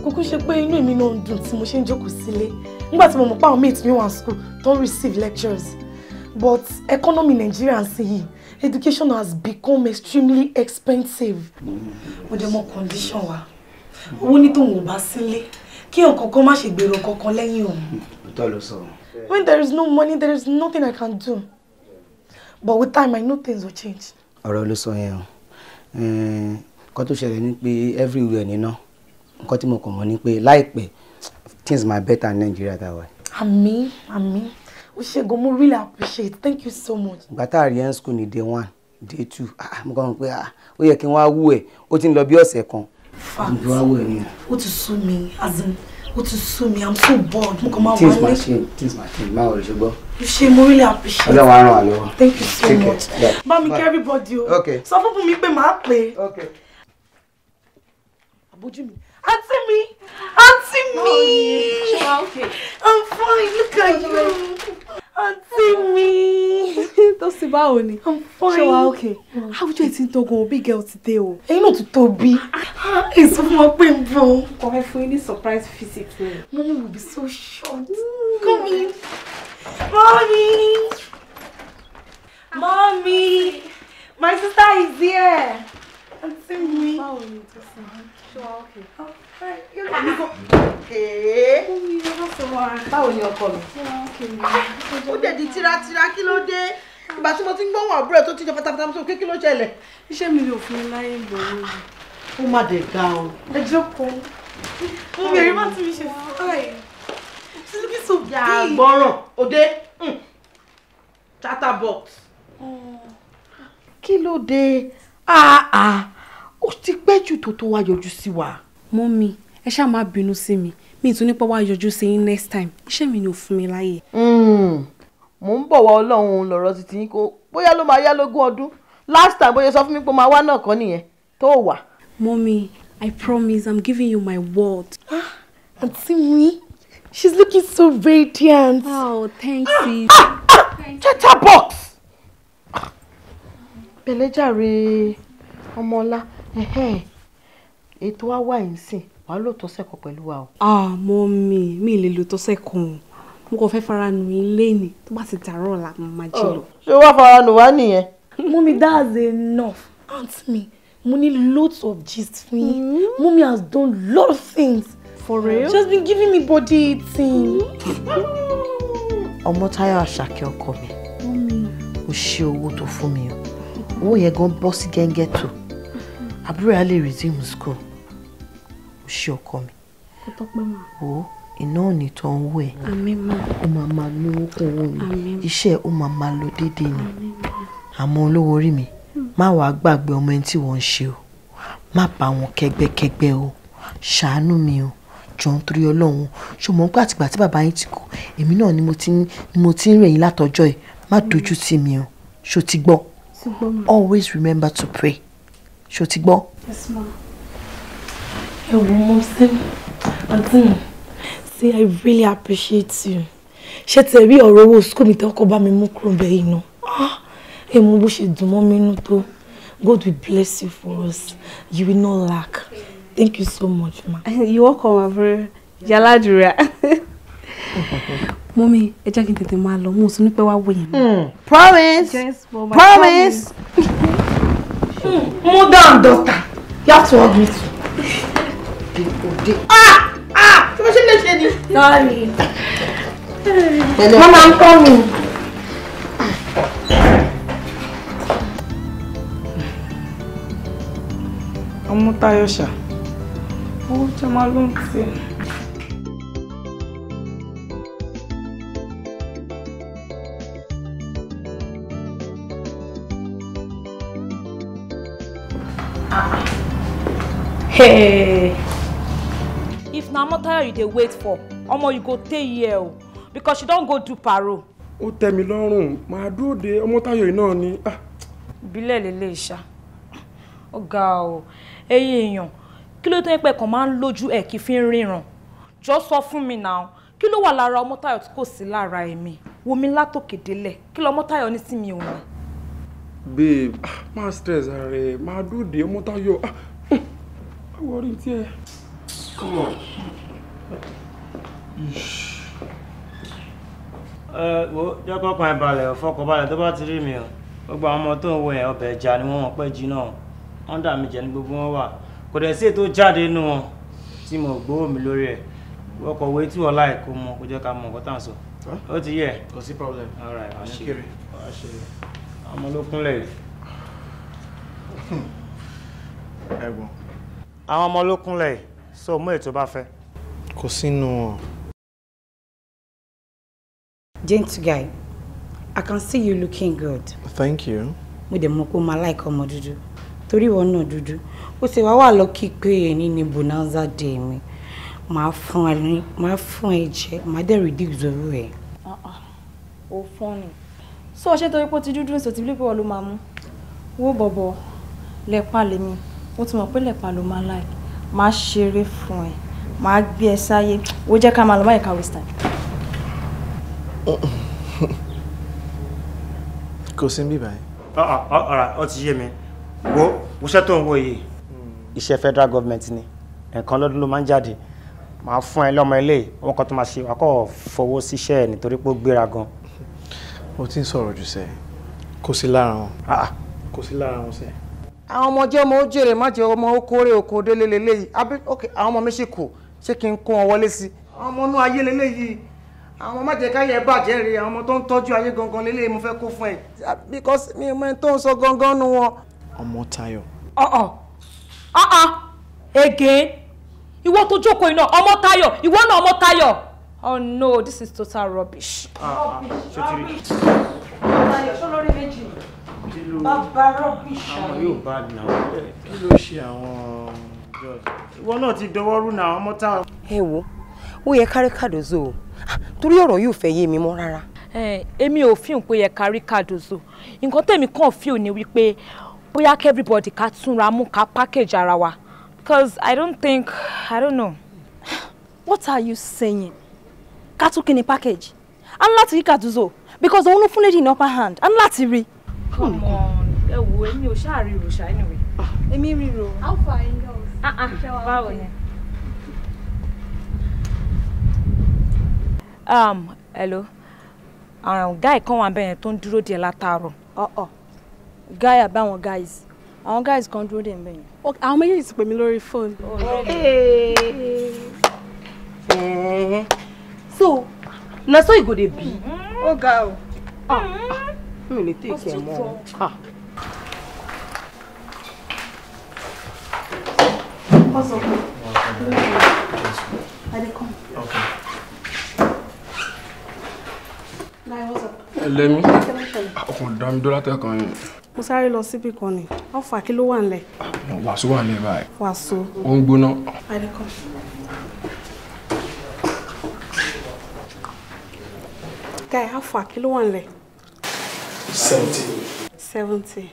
kókó ṣe pé inú èmi náà ń dùn tí mo ṣe ń jókòó sílé nígbà tí mo mọ̀ pé àwọn mates mi wà school don't receive lectures but economy Nigeria sí yìí education has become extremely expensive. mo jẹ́ mọ́ condition wa owó ní tòun ò bá sílé kí ọ̀kọ̀ọ̀kan má ṣe gbèrò kankan lẹ́yìn òun. Tó ló sọ. When there is no money there is nothing I can do but with time I know things will change. ọ̀rọ̀ ló sọ yẹn o nǹkan tó ṣẹlẹ̀ ni pé everywhere níná nǹkan tí mo kàn mọ̀ ni pé láìpẹ́ things might better in Nigeria that way. àmín àmín o ṣe gan mo really appreciate thank you so much. gbàtà àríyàn school ní day 1 day 2 mo kàn mọ̀ pé ó yẹ kí n wá wú ẹ̀ ó ti ń lọ bí ọ̀sẹ̀ kan. fact ó ti sú mi as in ó ti sú mi I'm so bored mo kàn máa wà ní. things my change máa wọlé ṣùgbọ́n. you ṣe mo really appreciate. ọlọ́run á ràn wá lọ́wọ́. thank you so much. bá mi kí everybody o. sọ fún mi pé màá pè é. àbójú mi. Auntie me! Auntie me! Okay. I'm fine, look at you! Auntie me! Tó sì báwo ni? I'm fine. Ṣé okay? Àwùjọ ẹ̀ ti ń togun big girl today o. Ẹ̀yin náà ti tóbi. Èso fún wọn pé ń bọ̀. Kò fẹ́ fún yín ní surprise visit rẹ̀. Mommy will be so shocked. Come in. Mommy! Mommy! My sister is here! Auntie me! Báwo ni tó sì? Ṣé wà okay? Báwo ni ọkọ mi? Ó dẹ̀ di tírátíra kí ló dé? Ìgbà tí mo ti ń gbóhùn àbúrò tó ti jẹ pátápátá tó kí ló ṣẹlẹ̀? Iṣẹ́ mi ò fún mi láyé ń bọ̀ lórí. Ó má dẹ̀ ga o. Ẹ jókòó. Mo bẹ̀rẹ̀ má tún mi ṣe fine. She's looking so big. Àgbọ̀ràn òde. Chatterbox. Kí ló dé? Ó ti pẹ́ jù tó wá yọjú sí wa. Mọ́mí, ẹ ṣáà má bínú sí mi. Mi tún nípa wá yọjú sí yín next time. Iṣẹ́ mi ni ò fún mi láyè. Mo ń bọ̀ wá Ọlọ́run lọ̀rọ̀ títí yín kó bóyá ló máa yá lógún ọdún. Last time bóyá sọ fún mi pé máa wá náà kọ́ nìyẹn tó wà. Mọ́mí, I promise I'm giving you my word. Auntie me, she's looking so radiant. Oh, thanks, sis. Chatterbox. Pẹ̀lẹ́jàre ọmọọlá. Ètò wa wà yín sìn wàá lò tọ́sẹ̀ kan pẹ̀lú wa o. Mọ́mí mi lè lò tọ́sẹ̀ kan mo kàn fẹ́ fara nù ilé ni tó bá ti dàrọ́ ọ̀la mo máa jí lọ. Ṣé wàá fara nù wá nìyẹn? Mommy, that's enough. Aunt me, mo ní loads of gist fún yín. Mommy has done lot of things. For real? She has been giving me body eating. Ọmọ́táyọ̀ Àṣàkẹ́ ọkọ mi. Ó ṣe owó tó fún mi o. Owó yẹn gan bọ́ sí gẹ́ngẹ́ tó. Àbúrò ẹ̀ á lè resume school. Ó ṣe ọkọ mi. Kò tọ́pẹ́ mà. Wo iná ò ní tán owó ẹ̀. Àmín mà. Ó máa lówó kún owó mi. Àmín. Iṣẹ́ ó máa lọ déédéé ni. Àmọ́ olówó orí mi, má wàá gbàgbé ọmọ ẹni tí wọ́n ń ṣe o. Má bá wọn kẹ́gbẹ́kẹ́gbẹ́ o. Ṣàánú mi o. Jọ̀ọ́ nítorí Ọlọ́run. Ṣé o mọ̀ pé àtìgbà tí bàbá yín ti kú, èmi náà ni mo ti ń rẹ̀ yín látọjọ́ ẹ̀. Má dojú tì mí o. Ṣó ti gbọ́? Always remember to pray. Ṣó ti gbọ́? Yes, ma. Ẹ wo mọ́ sí àǹtí mi. Say I really appreciate you. Ṣé tẹ̀ rí ọ̀rọ̀ owó school mi tẹ́ ọkọ bá mi mú kúrò bẹ́ẹ̀ iná? Ẹ mọ bó ṣe dùn mọ́ mi inú tó. God will bless you for us. You will not lack. Thank you so much, ma. You welcome, Abure. Yaladura. Mommy, ẹ jẹ́ kí n tètè máa lọ. Mo sọ ní pé wá wò yẹn. Promise. Yes, Mom. Promise. Mother and daughter, you have to hug me too. Tí mo ṣe lè ṣe ni. Sorry. Mama, I'm coming. Ọmọ́táyọ̀ ṣá. Ó jẹ́ máa ló ń tẹ̀. Hey. If na Amotayo you dey wait for, omo you go stay here o, because she don go do paro. Ó tẹ́ mi lọ́rùn, màá dúró de Ọmọ́táyọ̀ yìí náà ni. Ìbílẹ̀ lélẹ̀ ṣá. Ó ga o. Ẹ̀yin èèyàn, kí ló tó yẹ pé kàn máa ń lójú ẹ̀ kí fi ń ríran? Jọ sọ fún mi now. Kí ló wà lára Ọmọ́táyọ̀ tí kò sí lára èmi? Wo mi látòkè délẹ̀. Kí ló Ọmọ́táyọ̀ ní sí mi ò ní? Babe, má stress ara rẹ̀, màá dúró de Ọmọ́táyọ̀. Worry tí ẹ. Come on. Wo jẹ́ kó kàn ẹ́ balẹ̀, fọkàn balẹ̀ tó bá ti rí mi o. Gbogbo àwọn ọmọ tó ń wo yẹn ọbẹ̀ ẹja ni wọ́n mọ̀ pé jí náà. Wọ́n dà mí jẹ ní gbogbo wọn wà. Kò dẹ̀ sí ètò jáde nínú wọn tí mo gbówó mi lórí ẹ̀. Wọ́n kọ̀ wé tí wọ́n láì kó mọ kó jẹ́ ká mọ nǹkan tá à ń sọ. Ó ti yẹ. Kò sí problem. All right, I'll Ṣé. share. Àwọn ọmọ ló kúnlẹ̀ yìí. Ẹ̀gbọ́n. Àwọn ọmọ ló kúnlẹ̀ yìí. So mú ètò bá fẹ́. Kò sínú wọn. Gentle guy, I can see you looking good. Thank you. Mo dẹ̀ mọ̀ pé o máa like ọmọ dúdú. Torí ìwọ náà dúdú. Ó ṣe wá lucky pé èní ni bonanza day mi. Màá fún ẹ jẹ, màá dẹ̀ reduce owó ẹ̀. Ó fún ni. So ṣé torí pé ó ti dúdú ní sòtì bílípù ló máa mú. Wo bọ̀bọ̀ lẹ́pa lèmi. Mo ti mọ̀ pé lẹ́pa ló máa like. Máa ṣeré fún ẹ. Máa gbé ẹ sáyé. Ó jẹ́ ká máa lọ máa waste time. Kò sí níbí báyìí. Ọ̀rọ̀ ó ti yé mi. Wo iṣẹ́ tó ń wo yìí. Iṣẹ́ federal government ni. Ẹ̀ẹ̀kan lọ́dún ló máa ń jáde. Màá fún ẹ lọ́mọ ilé. Wọ́n kan tó máa ṣe wákọ̀ fowó síṣẹ́ ẹ̀ nítorí pé ó gbéra gan. Ó ti ń sọ̀rọ̀ jù sẹ́. Kò sí lára wọn. Kò sí lára wọn sẹ́. Àwọn ọmọ jẹ́ ọmọ ó jèrè má jẹ́ ọmọ ó kórè oko délé leléyìí. Okay, àwọn ọmọ mi ṣì kù. Ṣé kí n kó wọn wọlé sí? Àwọn ọmọ inú ayé leléyìí. Àwọn má jẹ́ káyẹ̀ bàjẹ́ rè, àwọn ọmọ tó ń tọ́jú ayé gangan leléyìí mo fẹ́ kó fún ẹ. Because mi ò mọ ẹni tó ń sọ gangan nu wọn. Ọmọ́táyọ̀. Again? Ìwọ tó jókòó iná Ọmọ́táyọ̀, ìwọ náà Ọmọ́táyọ̀. Oh no, this is total rubbish. Rubbish. Ṣé lórí méjì? Bàbá rubbish. Àwọn yóò bá nà ó. Kí ló ṣe àwọn judge? Ìwọ náà ti dọwọ́ rú náà Ọmọ́táyọ̀. Ẹ wo, ó yẹ kárí kàdózò o. Torí ọ̀rọ̀ yóò fẹ́ yé mi mọ́ rárá. Èmi ò fíhùn pé yẹ kárí kàdózò. Nǹkan tèmi kàn fíhùn ni wípé bóyá kí everybody ká túnra mú ká package ara wa. Because I don't know. What are you saying? Ká tún kí ni package? I'm láti rí kàdózò because òun ló fún lady in upper hand. I'm láti rí. Come on. Ẹ wo èmi ò ṣáà rí ìròṣà anyway. Èmi ríro. How far in girls? Báwo ni? Hello. Guy kan wà bẹ́ẹ̀ tó ń dúró díẹ̀ látàárọ̀. Guy àbáwọn guys. Àwọn guys kan dúró dè ń bẹ̀yẹn. Àwọn méjèèjì ti pè mí lórí fóònù. So na so e go dey be. Ó ga o. Mi ò lè take ẹ̀ mọ́. What's up? I dey come. Okay. Lai, what's up? Lẹ́mí. Ọkùnrin dá mi dọ́là tẹ́kan yẹn. Mo sáré lọ síbì kan ni. Wọ́n fà kí ló wà nílẹ̀? Wàásù wà ní báyìí. Wàásù. Ó ń gbóná. I dey come. Guy, how far? Kí ló wà nílẹ̀? 70. 70.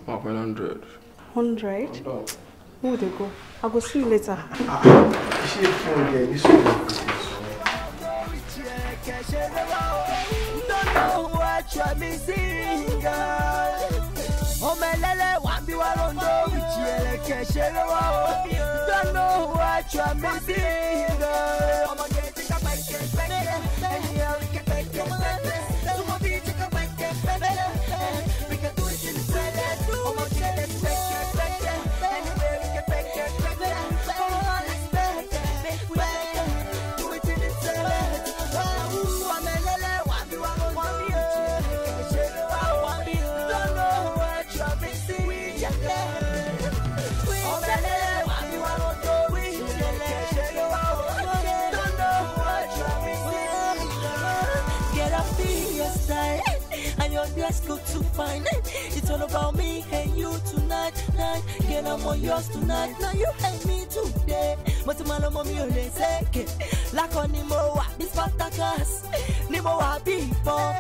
100. 100? Who would they go? I'll go see you later. Let's go to find it. It's all about me and you tonight. Get I'm on yours tonight. Now you and me today. But tomorrow mommy only say like on Nimo this Spartacus. Nimo be pom.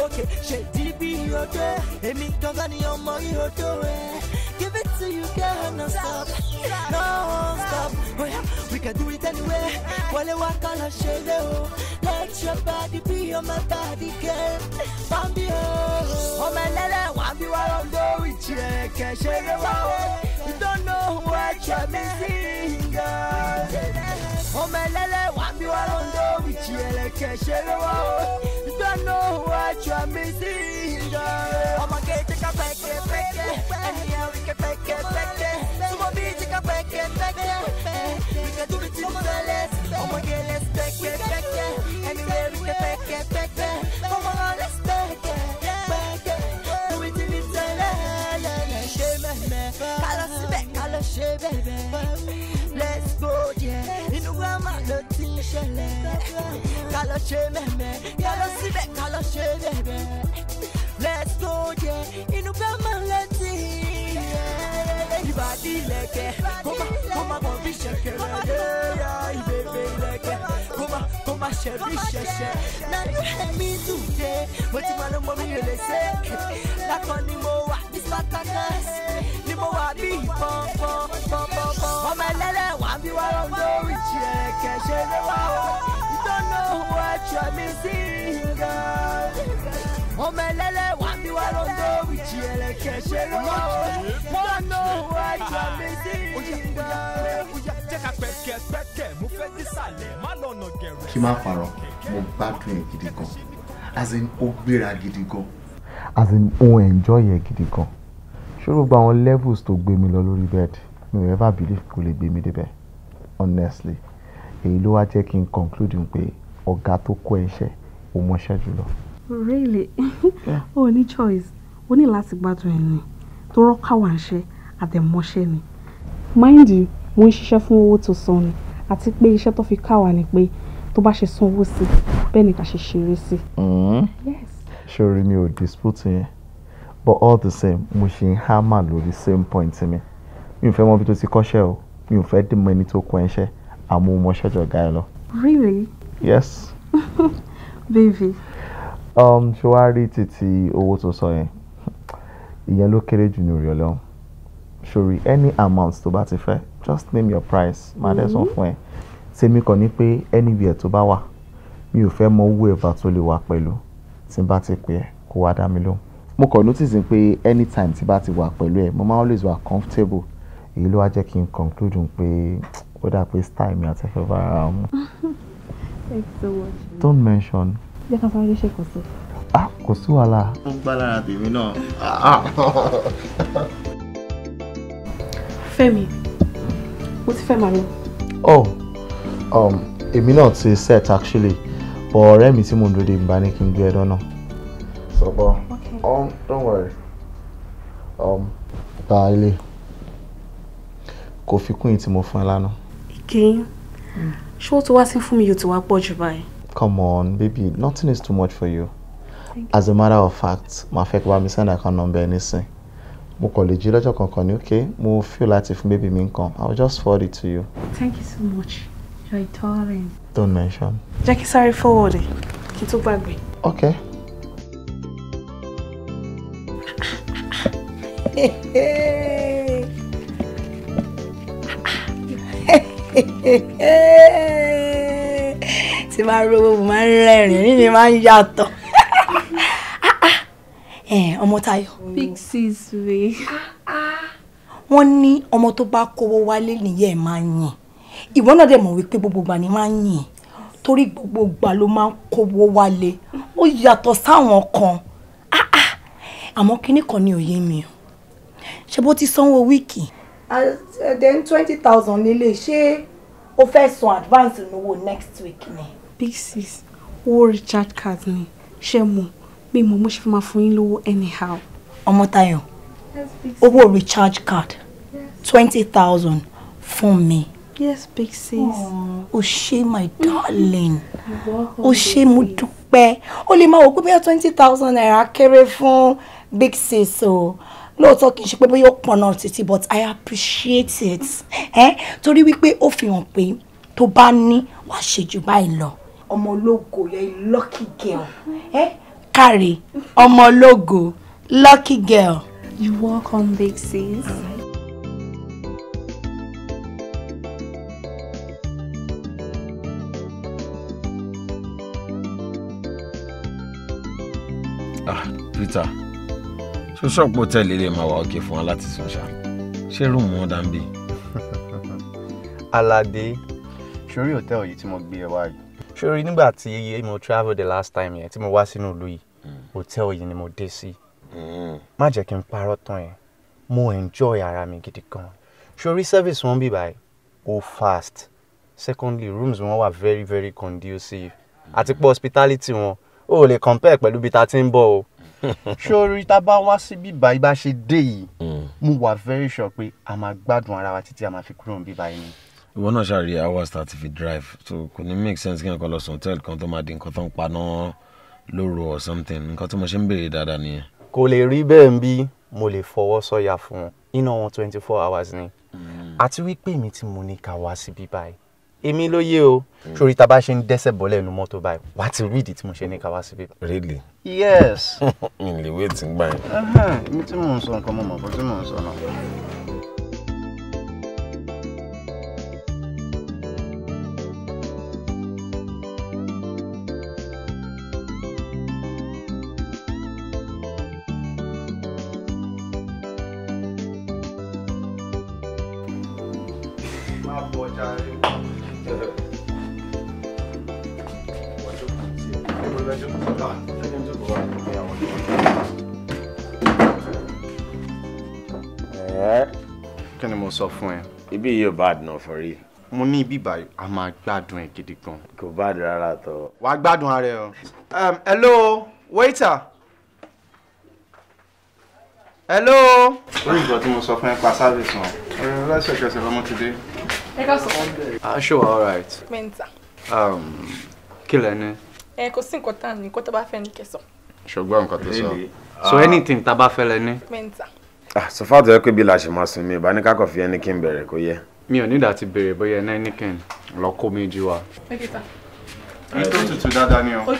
Okay, she DB your day. Emi Gangani on my your door. Give it to you, girl, no stop. No stop. Oh yeah, we can do it anyway. While you walk on a shadow. Let your body be on my body, girl. Bambi, oh my lele, want be while I'm going to can't share the wow. You don't know what you're missing, girl. Oh my lele, want be while I'm going to can't share the wow. You don't know what you're missing, girl. I'ma get take a break, and yeah, we can break it. So my beat take a break, we can do it in the less. I'ma get let's break it. Anywhere we can break it. Come on, let's break it. Do it in the let's go, yeah. In the grandma, the t-shirt. Let's go, yeah. In the grandma, let's see. Body like it. Come on, be shaking. Yeah, baby, like it. Come on, shabby. Now you had me today. But you want to mommy, you say, like on Nimo, this Spartacus. Nimo, be pom. Oh, my lala, want you are on the rich, yeah, cash in the wow. You don't know what you're missing, girl. Oh, my lala, want you are on the rich, yeah, cash in the wow. You don't know what you're missing, girl. Kí má parọ́, mo gbádùn ẹ̀ gidi gan. As in, ó gbéra gidi gan. As in, ó enjoy ẹ̀ gidi gan. Ṣé o gba àwọn levels tó gbé mi lọ lórí bed? Mi ò ever believe kò lè gbé mi débẹ̀. Honestly, èyí ló wá jẹ́ kí n conclude pé ọ̀gá tó kọ́ iṣẹ́ ò mọṣẹ́ jùlọ. Really? O ní choice. O ní láti gbádùn ẹ̀ ni. Tó rọ́ká wà ń ṣe àtẹ̀mọ́ṣẹ́ ni. Mind you, mo ń ṣiṣẹ́ fún owó tó san ni. Àti pé iṣẹ́ tó fi ká wa ni pé tó bá ṣe sanwó sí bẹ́ẹ̀ ni ká ṣe ṣeré sí. Yes. Ṣé mi ò dispute yẹn? But all the same, mo ṣe ń hammer lórí same point mi. Mi ò fẹ́ mọ bí tó ti kọ́ṣẹ́ o. Mi ò fẹ́ dì mọ ẹni tó kọ́ iṣẹ́. Àmọ́ mo mọṣẹ́ jọ ọ̀gá ẹ lọ. Really? Yes. Baby. Ṣé wàá rí títí owó tó sọ yẹn? Ìyẹn ló kéré jù ní orí Ọlọ́run. Ṣòrí any amount tó bá ti fẹ́, just name your price. Màá dẹ̀ sọ fún ẹ. Tèmi kàn ní pé anywhere tó bá wà, mi ò fẹ́ mọ whoever tó lè wà pẹ̀lú. Tí n bá ti pè ẹ́, kó wá dá mi lóhùn. Mo kàn notice pé anytime tí bá ti wà pẹ̀lú ẹ, mo máa always wà comfortable. Èyí ló wá jẹ́ kí n conclude pé ó dà pé style mi àti ẹ̀fẹ̀ bá ara mu. Thanks so much. Don't mention. Jẹ́ ká sáré ṣe kò sí. Kò sí wàhálà. Ó ń gbá lára tèmi náà. Fẹ́mi, mo ti fẹ́ máa lọ. Èmi náà ti set actually, but ọ̀rẹ́ mi tí mo ń dúró de bá ní kí n gbé ẹ dọ́nà. So, but don't worry. Gba ilé. Kò fi kún yìí tí mo fún ẹ lánàá. Again? Ṣé ó ti wá sí fún mi yóò ti wá pọ̀ jù báyìí? Come on, baby. Nothing is too much for you. As a matter of fact, my fake baby send account number anything. Mo kò lè jí lọ́jọ́ kankan ní okay. Mo feel láti fún baby mi nǹkan. I will just forward it to you. Thank you so much. You're a darling. Don't mention. Jackie, sorry, forward it. Kí n tó gbàgbé. Okay. Tí máa rówó mo máa ń rẹ́rìn-ín ní mi máa ń yàtọ̀. Ọmọ Táyọ̀. Big sis we. Wọ́n ní ọmọ tó bá kówó wálé nìyẹn máa ń yìn. Ìwọ náà dẹ̀ mọ̀ wípé gbogbo ìgbà ni máa ń yìn. Torí gbogbo ìgbà ló máa ń kówó wálé. Ó yàtọ̀ sáwọn kan. Àmọ́ kinní kan ni òye mi o. Ṣé bó ti sanwó wíìkì? Then 20,000 nílé ṣé o fẹ́ san advance lówó next week ni? Big sis, owó recharge card ni. Ṣé mo mo ṣe fi máa fún yín lówó anyhow. Ọmọ Táyọ̀, owó recharge card 20,000 fún mi. Yes, big sis. O ṣé my darling. O ṣé mo dúpẹ́. O lè máa wò pé bóyá 20,000 naira kéré fún big sis o. Lóòótọ́ kì í ṣe pé bóyá ó pọn náà títí but I appreciate it. Torí wípé ó fi hàn pé tó bá ní wàá ṣe jù báyìí lọ. Ọmọ ológo yẹ lucky girl. Káre ọmọ ológo lucky girl. You welcome, big sis. Peter, ṣé ṣọ́ọ̀pù hòtẹ́ẹ̀lì lè máa wà òkè fún wa láti sùn ṣá? Ṣé rúùmù wọn dá ń bí? Aládé, ṣorí hòtẹ́ẹ̀lì yìí tí mo gbé ẹ wá yìí. Ṣorí nígbà tí mo travel the last time yẹn tí mo wá sínú ìlú yìí, hòtẹ́ẹ̀lì yìí ni mo dé sí. Má jẹ́ kí n parọ́ tán yẹn, mo enjoy ara mi gidi gan. Ṣorí service wọn bí báyìí, ó fast. Secondly, rooms wọn wà very very conducive. Àti pé hospitality wọn, ó lè compare pẹ̀lú bí ta ti ń bọ̀ o. Ṣorí tá bá wá sí bí báyìí bá ṣe dé yìí, mo wà very sure pé a máa gbádùn ara wa títí a máa fi kúrò bí báyìí ni. Ìwọ náà ṣàrí hours tá ti fi drive, so kò ní make sense kí n kọ́ lọ sùn hotel kan tó máa di nǹkan tó ń paná lóru or something. Nǹkan tí mo ṣe ń béèrè dáadáa nìyẹn. Kò lè rí bẹ́ẹ̀ ń bí mo lè fọwọ́ sọ̀yà fún wọn. Iná wọn 24 hours ni. Àti wípé èmi tí mo ní ká wá sí bí báyìí. Èmi ló yé o. Ṣorí tá bá ṣe ń dẹ́sẹ̀ bọ́lẹ̀ nu mọ́tò báyìí, wàá ti rí ìdí tí mo ṣe ní ká wá sí bí báyìí. Really? Yes. Mi lè wait ń gbà yẹn. Èmi tí mò ń sọ nǹkan mọ̀ kó tí mò ń sọ náà. Kí ni mo sọ fún ẹ? Ibi yìí ò bad náà for real. Mo ní ibi báyìí, a máa gbádùn ẹ gidi gan. Kò bad rárá tó. Wàá gbádùn ara ẹ o. Hello, waiter. Hello. Orí ìgbà tí mo sọ fún ẹ pa service wọn. Lẹ́sẹ̀kẹsẹ̀ lọ́mọ ti dé. Ẹ ká sọ. Aṣọ wa all right. Mẹ́ta. Kí lẹ ní? Kò sí nǹkan tá ní, nǹkan tó bá fẹ́ ní kẹsàn. Ṣùgbọ́n nǹkan tó sọ. So anything tá bá fẹ́ lẹ ní? Mẹ́ta. So far tó yẹ pé bí la ṣe máa sùn mi ìbá ní kákọ̀ fi ẹni kí n bẹ̀rẹ̀ kó yẹ. Mi ò nídàá ti béèrè bóyá ẹni ẹnikẹ́ni lọ kó méjì wá. Mẹ́ta. Ètò tutù dáadáa ni o.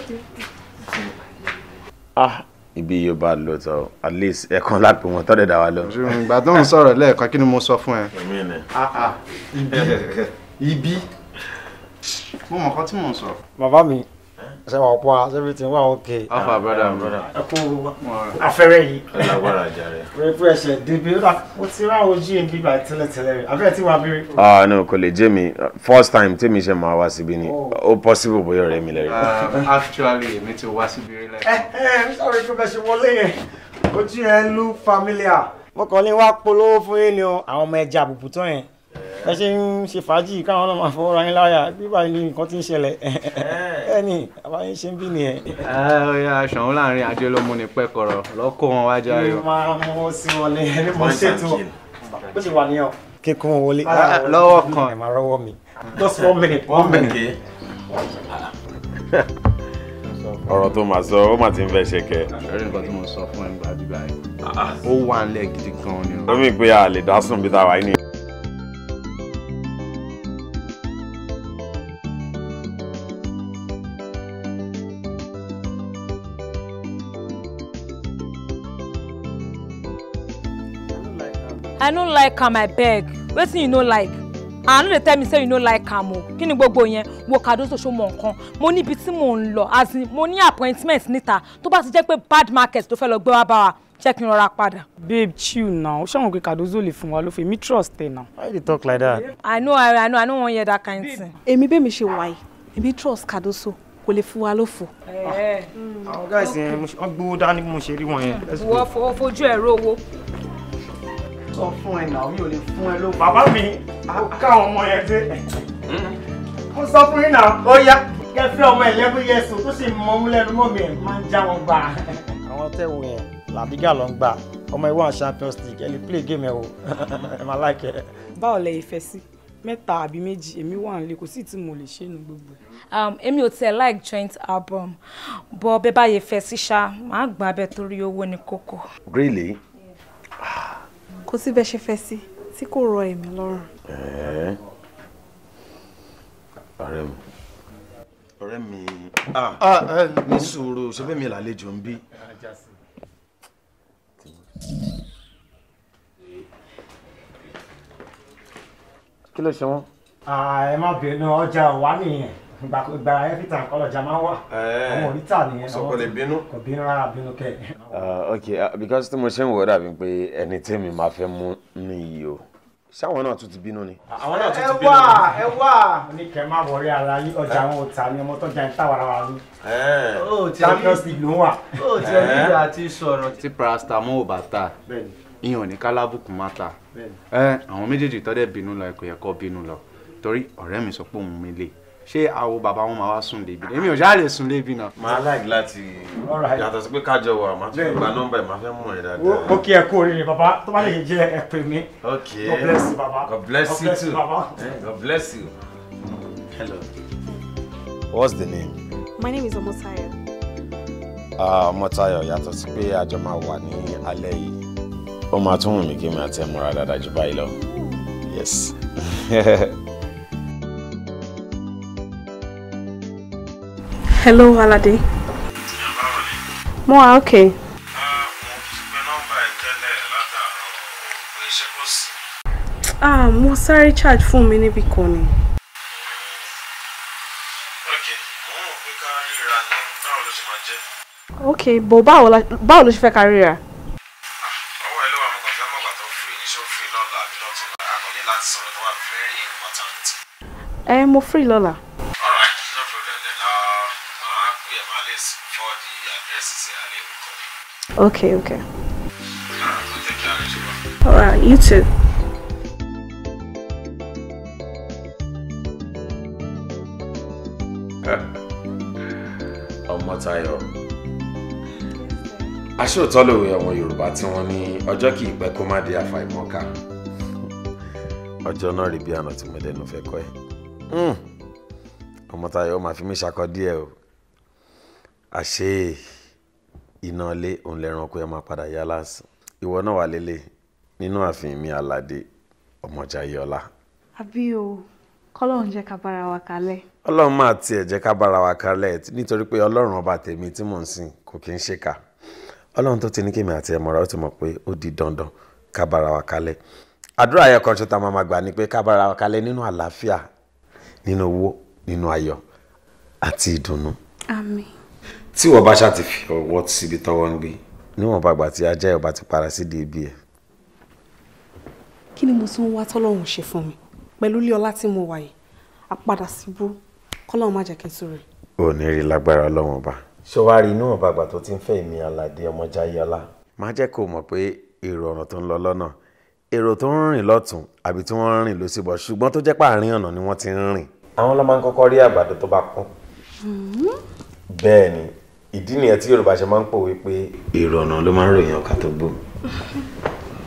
Ibi yóò bá lóòótọ́ at least ẹ̀kan lápò wọn tọ́lẹ̀ dá wa lọ. Ìgbà tó ń sọ̀rọ̀ lẹ́ẹ̀kan kí ni mo sọ fún ẹ? Ibi. Mo mọ̀ nǹkan tí mò ń sọ. Bàbá mi, ṣe wà pọ̀ everything wà okay. Alpha brother. Ẹ kú afẹ́rẹ́ yìí. Ẹ lágbára jàre. Rẹ fún ẹsẹ̀ débi mo ti rá ojú ìbí bá tẹ́lẹ̀tẹ́lẹ̀ rẹ̀. Abẹ́rẹ́ tí wàá béèrè. No, kò lè jẹ́ mi. First time tèmi ṣe máa wá síbí ni. Ó possible bóyá ọ̀rẹ́ mi lẹ́rìí. Actually, èmi ti wá síbí rí lẹ́yìn. Sorry pé bẹ́ẹ̀ ṣe wọlé yẹn. Ojú yẹn look familiar. Mo kàn ní wá polówó fún yín ni o, àwọn ọmọ ẹja àbùkù tán yẹn. ẹ ṣe ń ṣe fàájì káwọn náà máa fọwọ́ ra yín láyà bí báyìí ni nǹkan ti ń ṣẹlẹ̀ ẹni àbáyé ṣe ń bí nìyẹn. Ọya ṣọ̀hún láàrin ajé ló mú ní pẹ́kọ̀rọ̀ lọ́kọ̀ wọn wájú ayọ̀. máa mú sí wọn lé ẹni mo ṣètò bó ṣe wà níyàn kíkún wọn wọlé. lọ́wọ́ kan ẹ máa rọ́wọ́ mi just 1 minute. ọ̀rọ̀ tó máa sọ ó máa ti ń fẹ́ ṣe kẹ́. ẹ̀rí nǹkan tí mo sọ fún ẹ̀ ń gbà bíbá yìí ó wà ń lẹ̀ gidi gan ni. ó mì pé a lè dá sùn bí táwa yìí ni. I no like am, I beg. Wetin you no like? I no dey tell me say you no like am o. Kí ni gbogbo yẹn? Wo Cardoso ṣó mọ nǹkan. Mo ní ibi tí mò ń lọ. As in, mo ní appointment níta. Tó bá ti jẹ́ pé bad market tó fẹ́ lọ gbé wá bá wa. Jẹ́ kí n rọra padà. Babe, chill now. Ó ṣàwọn pé Cardoso lè fún wa ló fẹ́ mi trust ẹ now. Why you talk like that? I know, I no wan hear that kind thing. Èmi bẹ́ẹ̀ mi ṣe wáyé. Èmi trust Cardoso. Kò lè fún wa lófo. Àwọn guys yẹn wọ́n gbówó dání bí mo ṣe rí wọn yẹn. Wọ́n fojú ẹ̀rọ owó. Sọ fún ẹ náà mi ò lè fún ẹ ló. Bàbá mi ó ká àwọn ọmọ yẹn dé. Mo sọ fún yín náà ó yá kẹfẹ́ ọmọ 11 years old tó sì mọ mú lẹ́nu mọ́ mi ẹ̀ máa ń já wọn gbà. Àwọn tẹ̀wọ̀n yẹn làbígà ló ń gbà ọmọ ìwọ̀n Champions League ẹ lè play game ẹ o ẹ máa like ẹ. Báwo lẹ ìfẹ́ sí 3 àbí 2 èmi wà nílé kò sí tí mo lè ṣe nu gbogbo. Èmi ò tiẹ̀ like joint album bọ́ bẹ́ẹ̀ báyìí fẹ́ sí ṣá máa gbà bẹ́ẹ̀ torí owó ní kókó. Really? Kò sí bẹ́ẹ̀ ṣe fẹ́ sí tí kò rọ èmi lọ́rùn. ọ̀rẹ́ mi ní sùúrù ṣe bẹ́ẹ̀ mi lálejò ń bí. Kí ló ṣe wọ́n? Ẹ má bínú ọjà wà nìyẹn ìgbà everytime kọlọjà máa ń wà àwọn òrítà nìyẹn. sọ kò lè bínú. Kò bínú rárá bínú kẹ. Ok because tí mo ṣe ń wò dàbí pé ẹni tí mi máa fẹ́ mú nìyí o ṣáwọn náà tún ti bínú ni. Àwọn náà tún ti bínú ni. Ẹ wá ní kẹ má wọrí ara yín ọjà àwọn òòtà ni ọmọ tó jà ń tàwàrà ní. Champions League ló wà. ó ti ẹni ìgbà tí sọ̀rọ̀ tí paracetamol ò bá ta ìyàn ní kálábùkù má ta àwọn méjèèjì tọ́dẹ̀ bínú lọ ẹ̀kọ́ yẹ kó bínú lọ torí ọ̀rẹ́ mi sọ pé òun mi lè ṣé àwọn bàbá wọn máa wá sùn lébi èmi ò ṣáà lè sùn lébi náà. máa láì láti yàtọ̀ sí pé kájọ wà máa tún gba nọ́mbà ẹ̀ máa fẹ́ mú ẹ dáadáa. ó kí ẹ kú oríire bàbá tó bá lè jẹ ẹ pè mí. Okay. God bless you bàbá. God bless you too. God bless you. Hello. What's the name? My name is Omotayo. Omotayo yàtọ̀ sí pé àjọ máa wà ní alẹ́ yìí ó máa tún wù mí kí mi àti ẹ̀ múra dáadáa jù báyìí lọ. Yes. Hello, Alade. Mo wà okay. Mo sáré charge fún mi níbi kan ni. Okay, bó báwo ló ṣe fẹ́ kárí rà? Mo free lọ́la. Okay. Alright, you too. Omotayo. Aṣóòtọ́ lòwe àwọn Yorùbá tí wọ́n ní ọjọ́ kì í pẹ́ kó má dé àfàìmọ̀ká. Ọjọ́ náà rí bí àná tí mo dẹnu fẹ́ kọ́ ẹ. Omotayo máa fi mí ṣakọ díẹ̀ o. Àṣé iná ilé òun lẹ́ranko ẹ máa padà yá lásán. Ìwọ náà wà lélẹ̀ nínú ààfin mi Aládé Ọmọjayọlá. Àbí o, kọ́lọ́run jẹ́ ká bára wa kalẹ̀. Ọlọ́run máa tiẹ̀ jẹ́ ká bára wa kalẹ̀ nítorí pé Ọlọ́run ọba tèmi tí mò ń sìn kò kí ń ṣèkà. Ọlọ́run tó ti ní kémi àti ẹ̀mọ́ra ó ti mọ̀ pé ó di dandan ká bára wa kalẹ̀. Àdúrà yẹn kan ṣe tá máa gbà ni pé ká bára wa kalẹ̀ nínú àlàáfíà, nínú owó, nínú ayọ̀ àti ìdùnnú. Àmín. Tí wọ́n bá ṣáà ti fi ọwọ́ síbi tọ́wọ́ ń gbé níwọ̀n bàgbà tí ajá ọba ti para sí di ibi ẹ̀. Kí ni mo tún wá tọ́lọ́run ṣe fún mi pẹ̀lú ilé ọlá tí mo wà yìí àpadà síbú kọ́lọ́run má jẹ́ kí n sóre. Ò ní rí lágbára Ọlọ́run ọba. Ṣọwárí níwọ̀n bàgbà tó ti ń fẹ́ èmi Aládé Ọmọjayọlá máa jẹ́ kó mọ̀ pé èrò ọ̀ràn tó ń lọ lọ́nà èrò tó ń rìn lọ́tún àbí tí wọ́n ń rìn lósì bọ̀ ṣùgbọ́n tó jẹ́ pé àárín ọ̀nà ni wọ́n ti ń rìn. àwọn ló máa ń kọ́kọ́ rí àgbàdo tó bá pọ́n. bẹ́ẹ̀ ni ìdí nìyẹn tí Yorùbá ṣe máa ń pòwe pé èrò ọ̀nà ló máa ń ròyìn ọ̀kà tó gbó.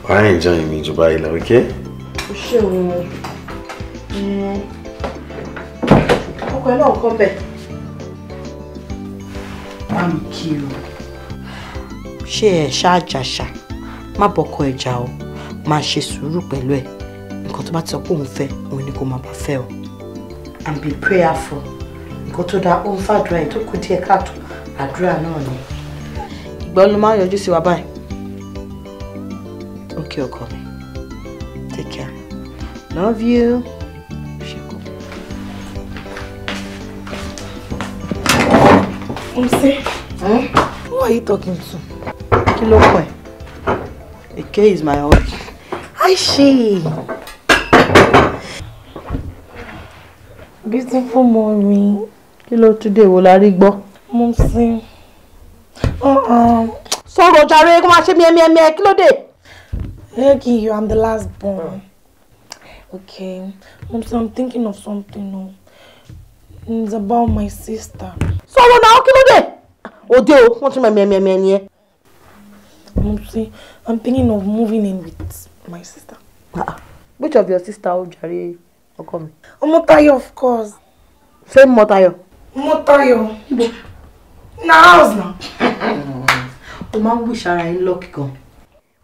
wàá enjoy mi jù báyìí lọ, ok? ó ṣe òun ọkọ ẹ náà kọ́ bẹ̀. thank you. ṣé ẹ ṣáàjàṣà má bọkọ ẹja o máa ṣe sùúrù pẹ̀lú ẹ nǹkan tó bá ti sọ pé òun fẹ́ òun ni kò máa bá fẹ́ o and be prayerful nǹkan tó dáa ó ń fàdúrà ẹ̀ tó kù díẹ̀ káàtó àdúrà náà ni. ìgbà ló máa ń yọjú sí wa báyìí. okay ọkọ mi take care love you. Umse, who are you talking to? Kí ló pọ̀ ẹ́? Eke is my hobby. Hi, she. Beautiful mommy. Kí ló today wo la rí gbọ́? Umse. Sọ̀rọ̀ jàre kó máa ṣe mẹ́mẹ́mẹ́ kí ló dé? Lucky you, I'm the last born. Okay. Umse, I'm thinking of something. No. It's about my sister. Sọ̀rọ̀ náà kí ló dé? Òde o, wọ́n tún mẹ́mẹ́mẹ́ ni ẹ́. Mumsy, I'm thinking of moving in with my sister. Which of your sister ó jàre ọkọ mi? Omotayo, of course. Same Motayo. Motayo. Na house now. O máa ń wish ara yín lucky gan.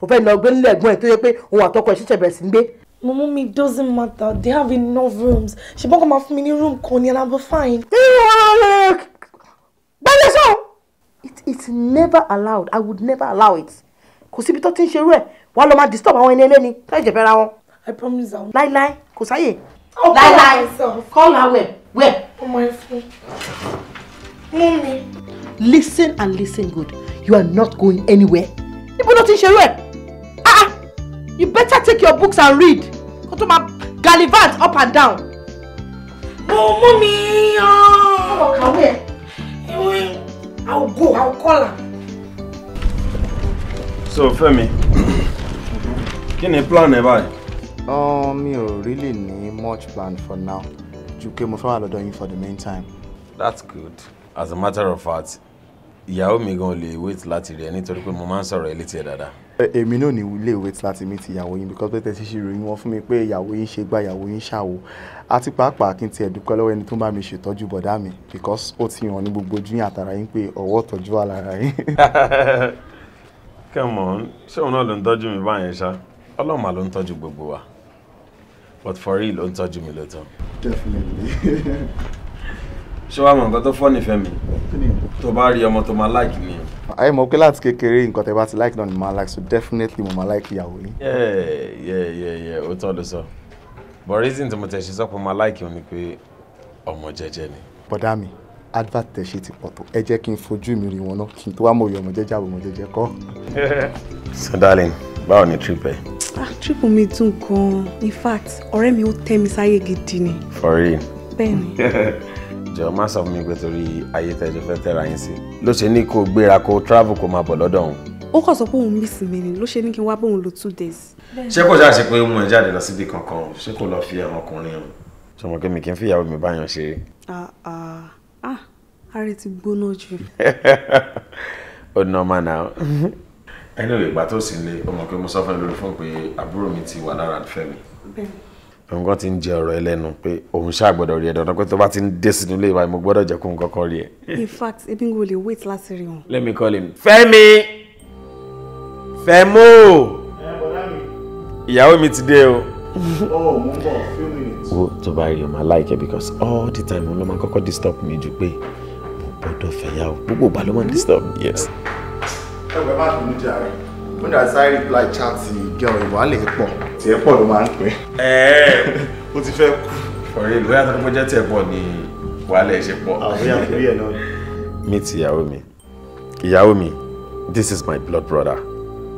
O fẹ́ lọ gbé nílé ẹ̀gbọ́n ẹ̀ tó yẹ pé òun àtọkọ ẹ̀ ṣẹ̀ṣẹ̀ bẹ̀rẹ̀ sí ń gbé. Mommy, it doesn't matter. They have enough rooms. She won't come out from any room, Connie, and I'll be fine. It's never allowed. I would never allow it. Kò síbi tó ti ń ṣerú ẹ̀ wá lọ máa disturb àwọn ẹni ẹlẹ́ni tó ẹ̀jẹ̀ fẹ́ra wọn. I promise I'll. Láíláí kò sáyè. Láíláí. Call her where? On my phone. Mommy. Listen and listen good. You are not going anywhere. Níbo ló ti ń ṣerú ẹ̀? You better take your books and read. Kó tó máa gallivant up and down. No, Mommy. Come here. I'll go. I'll call her. So Fẹ́mi, kí ni plan ẹ báyìí? Mi ò really ní much plan for now. Ju pé mo fẹ́ wà lọ́dọ̀ yín for the meantime. That's good. As a matter of fact, ìyàwó mi gan lè wait láti rí ẹ nítorí pé mo máa ń sọ̀rọ̀ ẹ létí ẹ dáadáa. Èmi náà ní lè wait láti meet ìyàwó yín because bẹ́ẹ̀ tẹ́ ṣe ìròyìn wọn fún mi pé ìyàwó yín ṣe gbá ìyàwó yín ṣàwò. Àti pàápàá kí n tiẹ̀ dúpẹ́ lọ́wọ́ ẹni tó bá mi ṣètọ́jú bọ̀dá mi because ó ti hàn ní gbogbo ojú yín àtàrà yín pé ọwọ́ tọ́jú wà lára yín. Come on, ṣé òun náà ló ń tọ́jú mi báyẹn ṣá? Ọlọ́run mà ló ń tọ́jú gbogbo wa. But for real ló ń tọ́jú mi lóòótọ́. Definitely. Ṣé wàá mọ nǹkan tó fọ́ nífẹ̀ẹ́ mi? Tó bá rí ọmọ tó máa like mi. Ayé mọ̀ pé láti kékeré nǹkan tẹ́ bá ti like náà ni máa like so definitely mo máa like ìyàwó yín. Yeah, ó tọ́ ló sọ. But reason tí mo tẹ̀ ṣe sọ pé mo máa like òun ni pé ọmọ jẹ́jẹ́ ni. Bọ̀dá mi, advert tẹ̀ ṣe ti pọ̀ tó. Ẹ jẹ́ kí n fojú mi rí wọn náà kí n tó wá mọ̀ òye ọmọ jẹ́jẹ́ àbọ̀ ọmọ jẹ́jẹ́ kọ́. So darling, báwo ni trip ẹ? Trip mi dùn gan-an. In fact, ọ̀rẹ́ mi ó tẹ́ mi sáyé gidi ni. For real. Bẹ́ẹ̀ni. Jọ̀ọ́ má sọ fún mi pé torí ayé tẹ́jọ́ fẹ́ tẹ́ra yín sí. Ló ṣe ní kó gbéra kó travel kó máa bọ̀ lọ́dọ̀ òun. Ó kàn sọ pé òun miss mi ni ló ṣe ní kí n wá bóun lo 2 days. Ṣé kò ṣáà ṣe pé ó mú ẹ jáde lọ síbi kankan ṣé kò lọ fi ẹran ọkùnrin hàn? Ṣé mo kí mi kí n fi ìyàwó mi báyàn ṣe? Ààrẹ ti gbóná jù. Ó normal now. Anyway, ìgbà tó sì lé ọmọ pé mo sọ fún ẹ lórí fún pé àbúrò mi ti wà lára Fẹ́mi. Òun kan ti ń jẹ ọ̀rọ̀ ẹlẹ́nu pé òun ṣáà gbọ́dọ̀ rí ẹ dandan pé tó bá ti ń dé sínú ilé ìwà mo gbọ́dọ̀ jẹ́ kó ń kọ́kọ́ rí ẹ. In fact, ebi ń go lè wait láti rí wọn. Let me call him. Fẹ́mi! Fẹ́mo! Ìyàwó mi ti dé o. Oh, mo ń bọ̀, few minutes. Wo tó bá rí o máa like ẹ because all the time òun ló máa kọ́kọ́ disturb mi jù pé mo gbọ́dọ̀ fẹ́ yà o. Gbogbo ìgbà ló máa ń disturb mi, yes. Ẹgbẹ́ má bínú jàre. When I say reply chat girl ìwà lè pọ̀ tí ẹ pọ̀ ló máa ń pẹ́. Ó ti fẹ́ kú. Ọ̀rẹ́ ìlú yàtọ̀ pé jẹ́ tí ẹ pọ̀ ni wàhálà ẹ̀ ṣe pọ̀. Àbúyá torí ẹ̀ náà. Meet ìyàwó mi. Ìyàwó mi, this is my blood brother,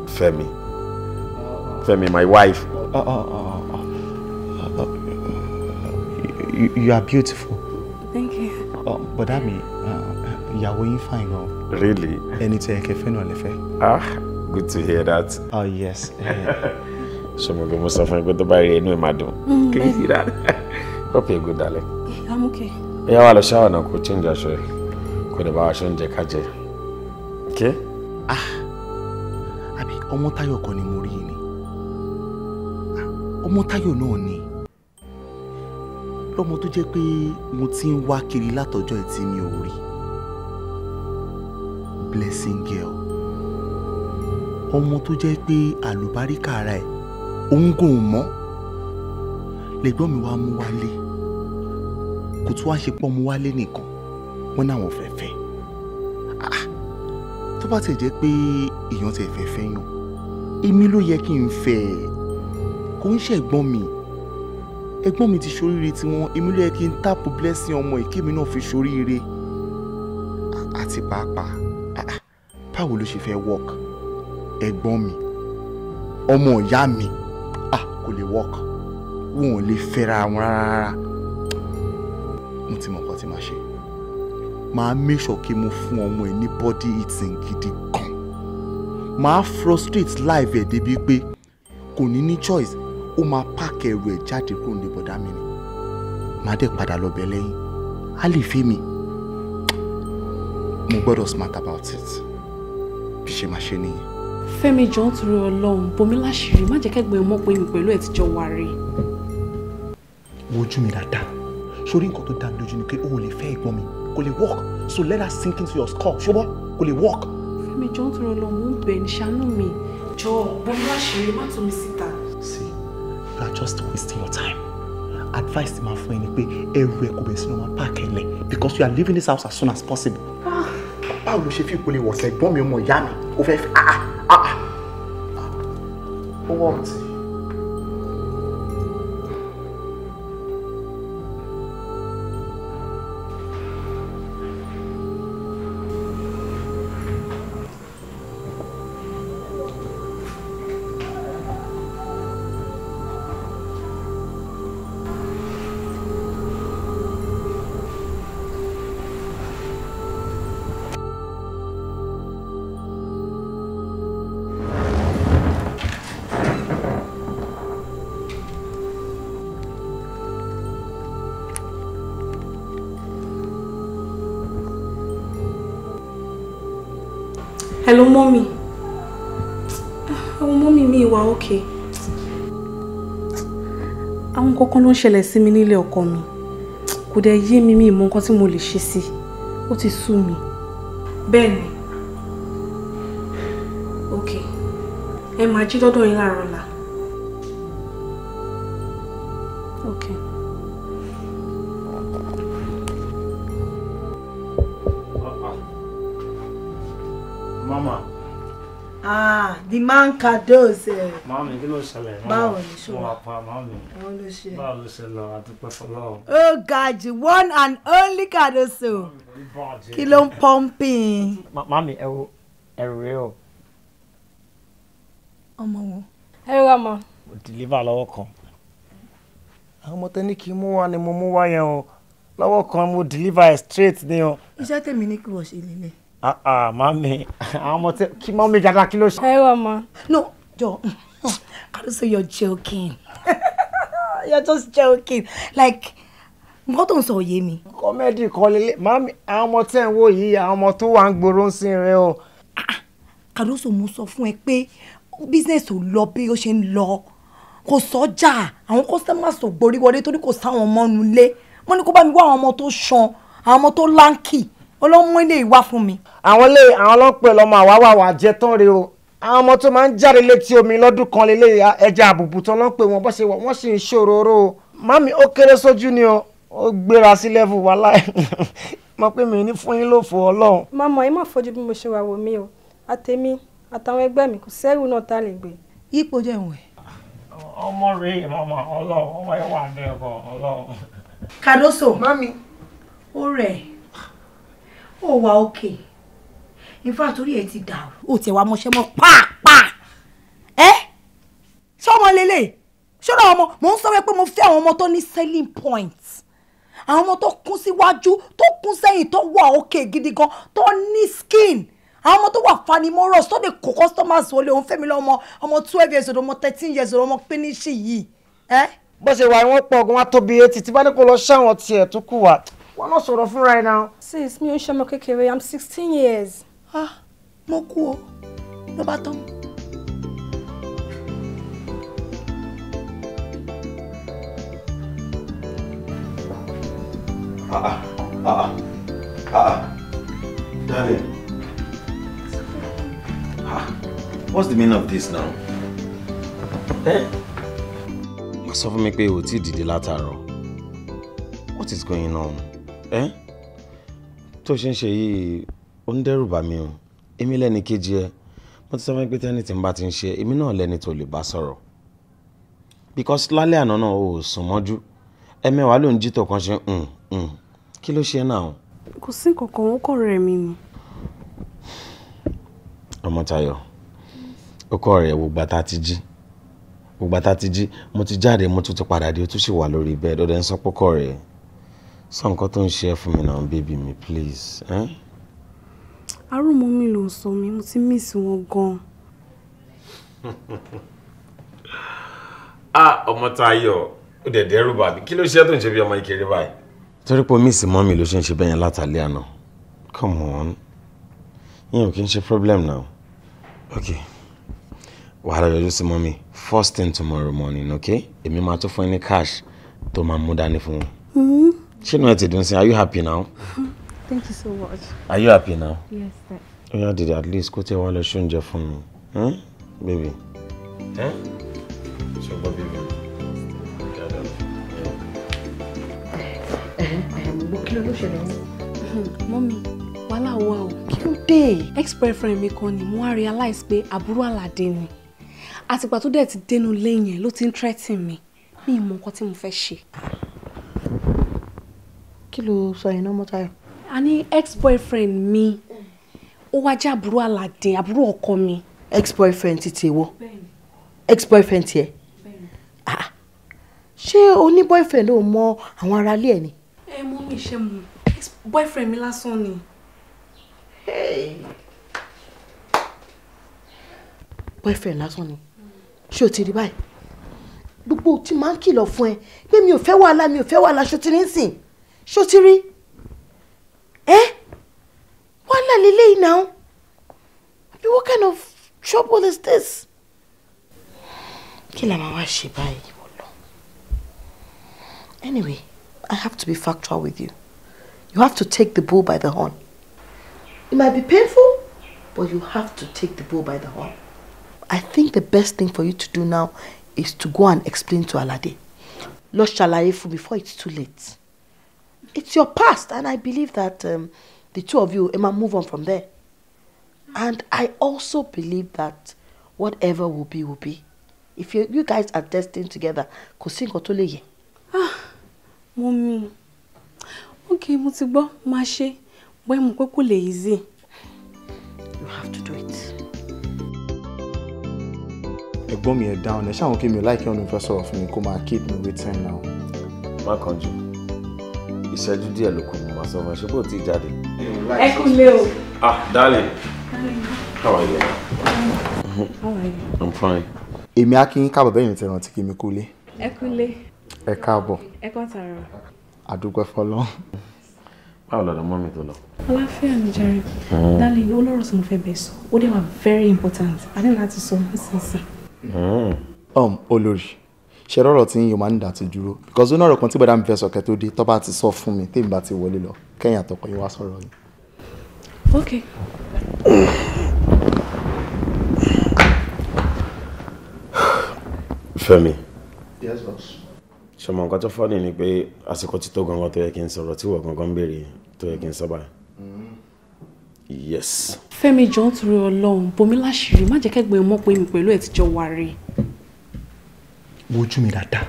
Fẹ́mi. Fẹ́mi, my wife. You are beautiful. Thank you. Bọ̀dá mi, ìyàwó yín fine gan. Really? Ẹni tí ẹ kẹfẹ́ náà lè fẹ́. Good to hear that. Oh yes. Ṣé mo sọ fún ẹ pé tó bá rí inú ẹ̀ máa dùn? Can you see that? Hope you're good, darling. I'm okay. Ìyá wa lọ ṣáwà náà kò change aṣọ ẹ̀ kò dẹ̀ bá aṣọ oúnjẹ ká jẹ. Okay? Àbí ọmọ Táyọ̀ kan ni mo rí ni. Ọmọ Táyọ̀ náà ni. Lọ́mọ tó jẹ́ pé mo ti ń wá kiri látọjọ́ ẹ̀ tí mi ò rí. Blessing girl. Ọmọ tó jẹ́ pé àlùbáríkà ara ẹ̀ òun kò mọ̀. Lẹ́gbọ́n mi wá mú wálé. Kò tún wá ṣe pọ́ mú wálé nìkan. Wọ́n náà wọ́n fẹ́ fẹ́. Tó bá ti jẹ́ pé èèyàn ti fẹ́ fẹ́ yàn. Èmi ló yẹ kí n fẹ́ ẹ̀. Kò ń ṣe ẹ̀gbọ́n mi. Ẹ̀gbọ́n mi ti ṣoríire tiwọn. Èmi ló yẹ kí n táàpù blessing ọmọ ìkémi náà fi ṣoríire. Àti pàápàá báwo ló ṣe fẹ́ work? Ẹ̀gbọ́n mi ọmọ ìyá mi kò lè work. Wọn ò lè fẹ́ra wọn rárá. Mo ti mọ̀ nǹkan tí màá ṣe. Màá make sure kí mo fún ọmọ ẹ̀ ní body eating gidi gan. Màá frustrate life ẹ̀ débi pé kò ní ní choice. Ó máa pack ẹrù ẹ̀ jáde kúrò ní bọ̀dá mi ni. Màá dẹ̀ padà lọ bẹ̀ lẹ́yìn. Á lè fẹ́ mi. Mo gbọ́dọ̀ smart about it. Bí ṣe máa ṣe nìyẹn. Fẹ́mi jọ̀ọ́ torí Ọlọ́run bomi láṣìírí má jẹ́ kẹ́gbẹ́ ọmọ pé mi pẹ̀lú ẹ̀ tíjọ́ wà rí. Wojú mi dáadáa. Sórí nǹkan tó dá mi lójú ni pé o ò lè fẹ́ ẹ̀gbọ́n mi. Kò lè work. So let that sink into your skull. Ṣùgbọ́n kò lè work. Fẹ́mi jọ̀ọ́ torí Ọlọ́run mo ń bẹ̀ ní ṣàánú mi. Jọ̀ọ́ bomi láṣìírí má tú mi síta. See, you are just wasting your time. Advice ti máa fún ẹ ni pé ẹrù ẹ kò bẹ̀ sínú máa pààkì ẹ lẹ̀ because you are leaving this house as soon as possible. Báwo ló ṣe fi ìpele wọ̀sẹ̀ ẹ̀gbọ́n mi ọmọ ìyá mi? O fẹ́ fi ó wọ̀ ọ́ tí. Hello, mommy. Oh, mommy, mi wà okay. Àwọn kankan ló ń ṣẹlẹ̀ sí mi nílé ọkọ mi. Kò dẹ̀ yé mi mọ̀ nǹkan tí mo lè ṣe sí. Ó ti sú mi. Bẹ́ẹ̀ni. Okay. Ẹ máa jí lọ́dọ̀ yín láàárọ̀ ọ̀la. Okay. Mama. The man kados. Mami, kí ló ṣẹlẹ̀? Báwo ni ṣe wà? Mo wà pa mami. Báwo ló ṣe? Báwo ló ṣe lọ? A dúpẹ́ f'Ọlọ́run. Oh God, one and only kadoso. Kí ló ń pumping? Mami, ẹrù rẹ o. Ọmọ wo? Ẹ wá mọ. Mo deliver lọ́wọ́ kan. Àwọn ọmọ tẹ́ ní kí n mú wá ni mo mú wá yẹn o. Lọ́wọ́ kan mo deliver straight ni o. Iṣẹ́ tèmi ní kí wọ́n ṣe lélẹ̀. Mami, àwọn ọmọ tẹ́ kí mọ́mí gada kí ló ṣe. Ẹ wá mọ. No, Joe. Kadoso, you're joking. You're just joking. Like, nǹkan tó ń sọ òye mi. Kọ́mẹ́dì kan lélẹ̀. Mami, àwọn ọmọ tẹ́ ń wò yìí, àwọn ọmọ tó wà ń gbòòrò ń sin rẹ o. Kadoso, mo sọ fún ẹ pé business ò lọ bí ó ṣe ń lọ. Kò sọ́jà. Àwọn customers ò gborí wọlé torí kò sáwọn ọmọ nulẹ̀. Mo ní kó bá mi wá àwọn ọmọ tó ṣan, àwọn ọmọ tó láǹkì. Ọlọ́mọ ilé ìwá fún mi. Àwọn ọlọ́pẹ̀ lọ́mọ àwáwá jẹ tán re o. Àwọn ọmọ tó máa ń jáde létí omi lọ́dún kan lélẹ̀ ẹja àbùbù tán lọ́pẹ̀ wọn bọ́ ṣe wọ̀ wọ́n sì ń ṣòróró o. Mami, ó kéré sójú ni o. Ó gbéra sí level wàláhì. Mo pé mi ní fún yín lófo Ọlọ́run. Mama, ẹ má fojú bí mo ṣe wà wò mí o. Àtèmi àtàwọn ẹgbẹ́ mi kò sẹ́rù náà tá lè gbé. Ipò jẹ́ ìwọ̀n. Ọmọ rẹ̀ mama Ọlọ́run, ọmọ ẹ̀ wà ní ẹ̀kọ́ Ọlọ́run. Kadoso. Mami. Ó rẹ̀. Ó wà okay. In fact, orí ẹ ti dàrú. Ó ti wá mọṣẹ́ mọ́ pàápàá. Ṣé ọmọ lélẹ̀? Ṣọ́ra ọmọ, mò ń sọ pé mo fẹ́ àwọn ọmọ tó ní selling points. Àwọn ọmọ tó kún síwájú, tó kún sẹ́yìn, tó wà okay gidi gan, tó ní skin. àwọn ọmọ tó wà fanimọ́rọ̀ tó lè kó customers wọlé òun fẹ́mi lọ́mọ ọmọ 12 years old ọmọ 13 years old ọmọ pínísì yìí. bó ṣe wà wọ́n pọ̀ gan wá tóbi 80 tí bá ní kó lọ ṣáwọn tiẹ̀ tó kù wá wọn náà sọ̀rọ̀ fúnra ẹ̀ náà. sis mi ò ṣọmọ kékeré I'm 16 years. mo kú o ló bá tán. Darling. What's the meaning of this now? Má sọ fún mi pé o ti dìde látàárọ̀. What is going on? Tó ṣe ń ṣe yìí, ó ń dẹ́rù bà mí o. Èmi lẹ́ni kejì ẹ. Mo ti sọ fún mi pé tẹ́ni tí ń bá ti ń ṣe, èmi náà lẹ́ni tó lè bá sọ̀rọ̀. Because lálẹ́ àná náà o sùn mọ́jú. Ẹ̀mẹ́wàá ló ń jí tó kan ṣe kí ló ṣe náà? Kò sí nǹkankan, ó kọ̀ rẹ̀ mí ni. Ọmọ́táyọ̀, ó kọ̀ rẹ̀ gbogbo tá ti jí. Gbogbo tá ti jí, mo ti jáde, mo tún ti padà dé, ó tún sì wà lórí bed, ó dẹ̀ ń sọ pé kọ̀ rẹ̀. Sọ nǹkan tó ń ṣe fún mi náà, baby mi, please. Arúmọ mi ló ń sọ mi, mo ti miss wọn gan. Ọmọ́táyọ̀, ó dẹ̀ dẹ́rù bà mí. Kí ló ṣe tó ń ṣe bí ọmọ ìkéré báyìí? Torí pé miss mọ́mì ló ṣe ń ṣe bẹ́yẹn látàlẹ́ àná. Come on. Yín ò kí ń ṣe problem now. Okay. Wàhálà yọjú sí mọ́mì first thing tomorrow morning, okay? Èmi máa tún fún ẹ ní cash tó máa mú dání fún wọn. Ṣé inú ẹ ti dùn sí? Are you happy now? Thank you so much. Are you happy now? Yes, sir. Oh yeah, did at least kó tẹ wá lọ ṣóúnjẹ fún mi. Baby. Ṣùgbọ́n baby. Kí ló ṣẹlẹ̀ ní? Mọ́mí, wàhálà wà o. Kí ló dé? Ex-boyfriend mi kan ni mo wá realize pé àbúrò Àlàdé ni. Àtìgbà tó dẹ̀ ti dénú lẹ́yìn ẹ̀ ló ti ń threaten mi. Mi ì mọ nǹkan tí mo fẹ́ ṣe. Kí ló sọ yẹn náà, Mọ́táyọ̀? A ní ex-boyfriend mi. Ó wá jẹ́ àbúrò Àlàdé, àbúrò ọkọ mi. Ex-boyfriend ti tiwọ́? Ex-boyfriend tiẹ̀? Ṣé o ní boyfriend ò mọ àwọn aráalé ẹ̀ ni? Mọ́mí ṣe mọ̀, ex-boyfriend mi lásán ni. Boyfriend lásán ni? Ṣé o ti rí báyìí? Gbogbo tí máa ń kìlọ̀ fún ẹ pé mi ò fẹ́ wàhálà ṣó ti rí nsìn. Ṣó ti rí? Wàhálà lélẹ́yìí náà. What kind of trouble is this? Kí la máa wá ṣe báyìí? Anyway, I have to be factual with you. You have to take the bull by the horn. It might be painful, but you have to take the bull by the horn. I think the best thing for you to do now is to go and explain to Alade. Lọ ṣàlàyé fún before it's too late. It's your past, and I believe that the two of you might move on from there. And I also believe that whatever will be, will be. If you guys are destined together, kò sí nǹkan tó lè yẹ. Mọ́mí, okay, mo ti gbọ́, máa ṣe. Bóyá mo pé kò lè easy. You have to do it. Ẹ̀gbọ́n mi ẹ̀ down ẹ̀ ṣáwọn kí mi ò láìkí ọ̀nà ìfẹ́ sọ̀rọ̀ fún mi kó máa keep me waiting now. Má kánjú. Ìṣẹ́jú díẹ̀ ló kù mo máa sọ fún ẹ ṣé kò tí ì jáde. Ẹ kú lé o. Darling. How are you? How are you? I'm fine. Èmi á kí yín káàbọ̀ bẹ́yìn tí rántí kí mi kú lé. Ẹ kú lé. Ẹ káàbọ̀. Ẹ kú àtàrà. Àdúgbò fọlọ́. Báwo lọ́dọ̀ mọ́ mi tó lọ? Aláfíà ni jàre. Darling, olóró tí mo fẹ́ bẹ̀ sọ. Ó dẹ̀ wà very important. A ní láti sọ nísinsìnyí. Olórí, ṣe rọrọ̀ tí yín yóò máa ń dà ti dúró. Because ó náà rọ̀ kan tí bọ́dá mi fẹ́ sọ kẹ́ tó dé tó bá ti sọ fún mi tèmi bá ti wọlé lọ. Kẹ́yìn àtọkọ yín wá sọ̀rọ̀ yìí. Okay. Fẹ́mi. Yes, boss. Ṣọmọ nǹkan tó fọ́ọ̀nì ni pé àsìkò tí tó gangan tó yẹ kí n sọ̀rọ̀ tí wọ́n gangan béèrè tó yẹ kí n sọ báyìí. Yes. Fẹ́mi jọ̀ọ́ torí Ọlọ́run bomi láṣìírí má jẹ́ kẹ́gbẹ́ mọ̀ pé mi pẹ̀lú ẹ̀ ti jọ wà rí. Wojú mi dáadáa.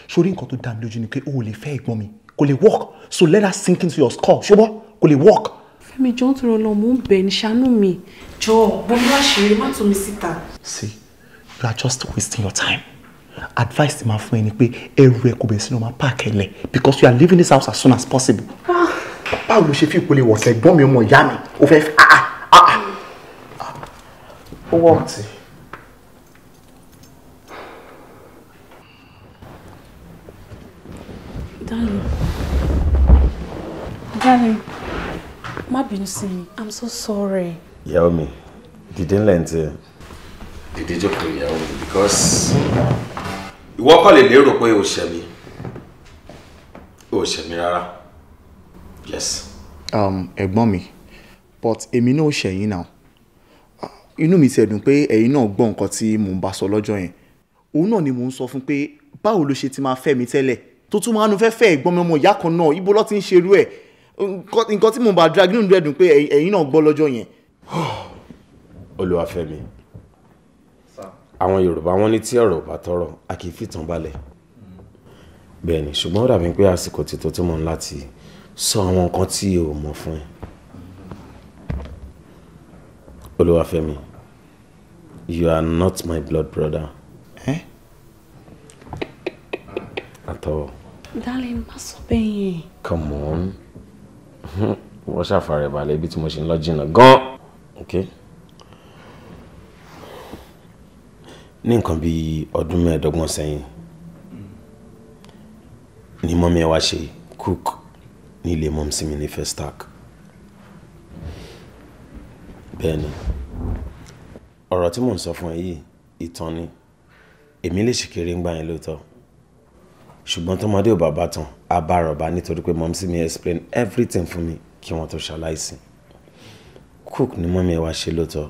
Sórí nǹkan tó dá mi lójú ni pé o ò lè fẹ́ ẹ̀gbọ́n mi. Kò lè work. So let that sink into your skull. Ṣùgbọ́n kò lè work. Fẹ́mi jọ̀ọ́ torí Ọlọ́run mo ń bẹ̀ ní ṣàánú mi. Jọ̀ọ́ bomi láṣìírí má tú mi síta. See, you are just wasting your time. Advice ti máa fún ẹ ni pé ẹrù ẹ kò bẹ̀rẹ̀ sínú máa park ẹ lẹ̀ because you are leaving this house as soon as possible. Báwo ló ṣe fi ìpele wọ̀sẹ̀ ẹ̀gbọ́n mi ọmọ ìyá mi? O fẹ́ fi Ó worked. Darling, má bínú sí mi. I'm so sorry. Ìyàwó mi, dìde ńlẹ̀ ń tẹ́. Dìde jókòó ìyàwó mi because ìwọ kọ́ lè lérò pé o ṣẹ̀ mí. O ṣẹ̀ mí rárá. Yes. Ẹ̀gbọ́n mi, but èmi náà ò ṣẹ̀yìn náà. Inú mi ti ẹ̀dùn pé ẹ̀yin náà gbọ́ nǹkan tí mò ń bá sọ lọ́jọ́ yẹn. Òun náà ni mò ń sọ fún pé báwo ló ṣe ti máa fẹ́ mi tẹ́lẹ̀ tó tún máa ń fẹ́ ẹ̀gbọ́n mi ọmọ ìyá kan náà ibo ló ti ń ṣerú ẹ̀. Nǹkan tí mò ń bá drag nínú ẹ̀dùn pé ẹ̀yin náà gbọ́ lọ́jọ́ yẹn. Olúwafẹ́mi, àwọn Yorùbá wọ́n ní tí ọ̀rọ̀ bá tọrọ a kì í fìtàn balẹ̀. Bẹ́ẹ̀ ni, ṣùgbọ́n ó dàbí pé àsìkò ti tó tí mò ń láti sọ àwọn nǹkan tí o mọ̀ fún ẹ. Olúwafẹ́mi, you are not my blood brother. At all. Darling, má sọ bẹ́ẹ̀ yẹn. Come on. Wọ́n ṣàfàrẹ̀ balẹ̀ ibi tí mo ṣe ń lọ jìnnà gan. Okay. Ní nǹkan bí ọdún 15 sẹ́yìn ni mọ́mí ẹ wá ṣe cook ní ilé mọ́mísí mi ní Festac. Bẹ́ẹ̀ ni, ọ̀rọ̀ tí mò ń sọ fún ẹ yìí ìtàn ni. Èmi lè ṣì kéré ń gbà yẹn lóòótọ́. Ṣùgbọ́n tọmọdé ò bàbá tán á bá rọ̀bá nítorí pé mọ́mísí mi explain everything fún mi kí wọ́n tó ṣaláìsí. Cook ni mọ́mí ẹ wá ṣe lóòótọ́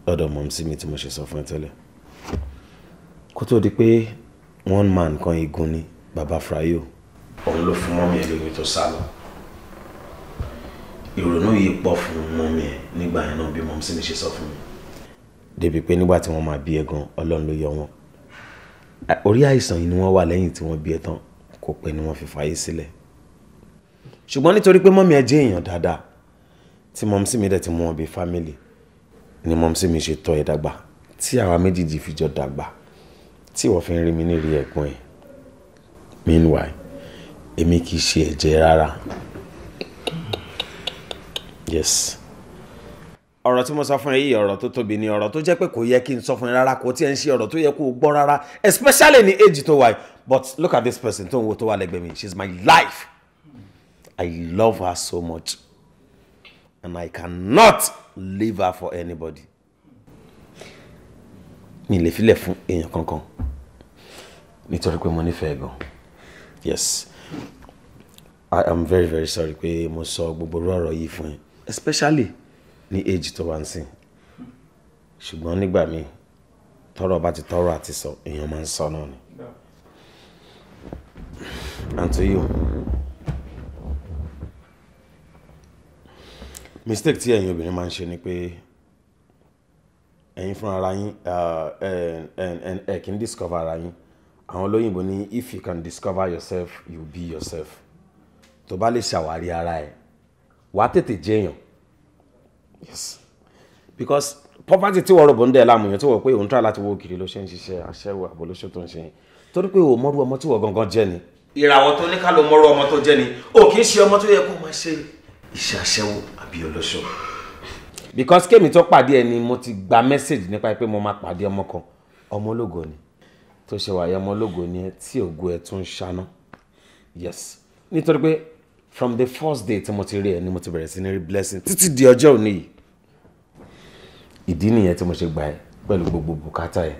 lọ́dọ̀ mọ́mísí mi tí mo ṣe sọ fún ẹ tẹ́lẹ̀. Kó tó di pé one man kan igun ni bàbá Frayo. Òun ló fún mọ́mí ẹ lóyún tó sá lọ. Ìrònú yìí pọ̀ fún mọ́mí ẹ nígbà yẹn náà bí mọ́mísí mi ṣe sọ fún mi. Débi pé nígbà tí wọ́n máa bí ẹ gan Ọlọ́run ló yọ wọn. Orí àìsàn yìí ni wọ́n wà lẹ́yìn tí wọ́n bí ẹ tán kò pẹ́ ni wọ́n fi fàyè sílẹ̀. Ṣùgbọ́n nítorí pé mọ́mí ẹ jẹ́ èèyàn dáadáa tí mọ́mísí mi dẹ̀ ti mú wọn bí family ni mọ́mísí mi ṣe tọ́ ẹ dàgbà tí àwa méjèèjì fi jọ dàgbà tí wọ́n fi ń rí mi ní rí ẹ̀gbọ́n ẹ̀. Meanwhile, èmi kì í ṣe ẹ̀jẹ̀ rárá. Yes. Ọ̀rọ̀ tí mo sọ fún ẹ yìí ọ̀rọ̀ tó tóbi ni ọ̀rọ̀ tó jẹ́ pé kò yẹ kí n sọ fún ẹ rárá kò tí ẹ ń ṣe ọ̀rọ̀ tó yẹ kó o gbọ́ rárá especially ní age tó wà. But look at this person tó ń wo tó wà lẹ́gbẹ̀ẹ́ mi. She's my life. I love her so much and I cannot leave her for anybody. Mi lè filẹ̀ fún èèyàn kankan nítorí pé mo nífẹ̀ẹ́ gan. Yes, I am very very sorry pé mo sọ gbogbo ọ̀rọ̀ yìí fún ẹ especially ní age tó wà ń sìn. Ṣùgbọ́n nígbà míì tọ́rọ̀ bá ti tọ́rọ̀ àti sọ èèyàn máa ń sọ náà ni. And to you, mistake tí ẹ̀yin obìnrin máa ń ṣe ni pé ẹ̀yin fún ara yín ẹ kì í discover ara yín. Àwọn olóyìnbó ní if you can discover yourself you be yourself. Tó bá lè ṣàwárí ara ẹ wàá tètè jẹ́yàn. Yes, because poverty tí wọ́n rò bó ń dẹ̀ láàmú yẹn tí wọ́n pé òun try láti wó kiri ló ṣe ń ṣiṣẹ́ aṣẹ́wó àbólóṣó tó ń ṣe yẹn torí pé o mọ́rú ọmọ tí wọ́n gangan jẹ́ ni. Ìràwọ̀ tó ní ká ló mọ́rú ọmọ tó jẹ́ ni o kì í ṣe ọmọ tó yẹ kó máa ṣe iṣẹ́ aṣẹ́wó àbí olóṣó. Because kémi tó pàdé ẹni mo ti gba message nípa pé mo máa pàdé ọmọ kan ọmọ ológo ni tó ṣe wáyé ọmọ ológo ni ẹ tí ògo ẹ tún ṣáná. Yes, nítorí pé from the first day tí mo ti rí ẹ ni mo ti bẹ̀rẹ̀ sí ní rí blessing títí di ọjọ́ òní yìí. Ìdí nìyẹn tí mo ṣe gbà ẹ́ pẹ̀lú gbogbo bùkátà ẹ̀,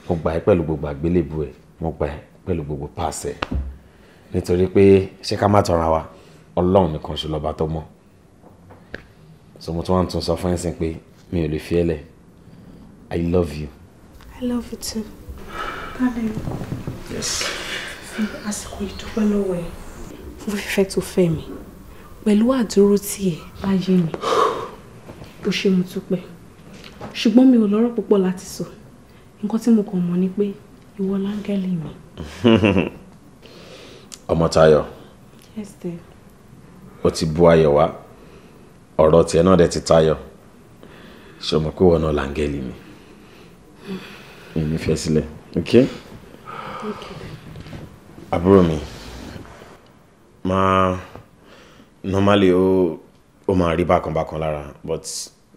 mo gbà ẹ́ pẹ̀lú gbogbo àgbélébù ẹ̀, mo gbà ẹ́ pẹ̀lú gbogbo pàṣẹ. Nítorí pé ṣé ká má tọra wa Ọlọ́run nìkan ṣe lọ́ba tó mọ̀. So mo tún wá ń tún sọ fún ẹ̀sìn pé mi ò lè fi ẹ́ lẹ̀. I love you. I love you too. Darling. Yes. Fi àsìkò ìdúpẹ́ lọ́wọ́ ẹ̀ fún fífẹ́ tó fẹ́ mi pẹ̀lú àdúró tí ẹ̀ láyé mi. Ó ṣe mo dúpẹ́. Ṣùgbọ́n mi ò lọ́rọ̀ púpọ̀ láti sọ. Nǹkan tí mo kàn mọ̀ ni pé ìwọ láńgẹ́lì mi. Ọmọ́táyọ̀. Yes, dear. Ó ti bu ayọ̀ wá. Ọ̀rọ̀ tiẹ̀ náà dẹ̀ ti tayọ̀. Ṣé o mọ̀ pé ìwọ náà láńgẹ́lì mi? Èmi fẹ́ sílẹ̀. Okay? Okay. Àbúrò mi. Normally ó máa rí bákan lára but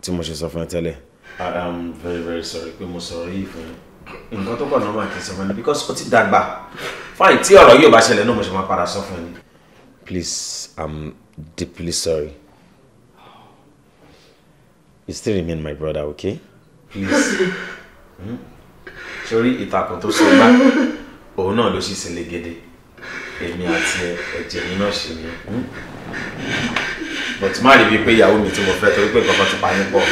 tí mo ṣe sọ fún ẹ tẹ́lẹ̀ I am very very sorry pé mo sọ̀rọ̀ yìí fún yín. Nǹkan tó kọ̀ náà máa kì í sọ fún mi because ó ti dàgbà. Fine, tí ọ̀rọ̀ yìí ò bá ṣẹlẹ̀ náà mo ṣe máa padà sọ fún yín. Please, I'm deeply sorry. You still remain my brother, okay? Please. Sorry, ìtàkùn tó sọ gbá. Òun náà ló ṣì ṣe légede. Èmi àti ẹ̀jẹ̀ mi náà ṣe ni. But má rí bíi pé ìyàwó mi tí mo fẹ́ torí pé nǹkan kan ti pa yín pọ̀.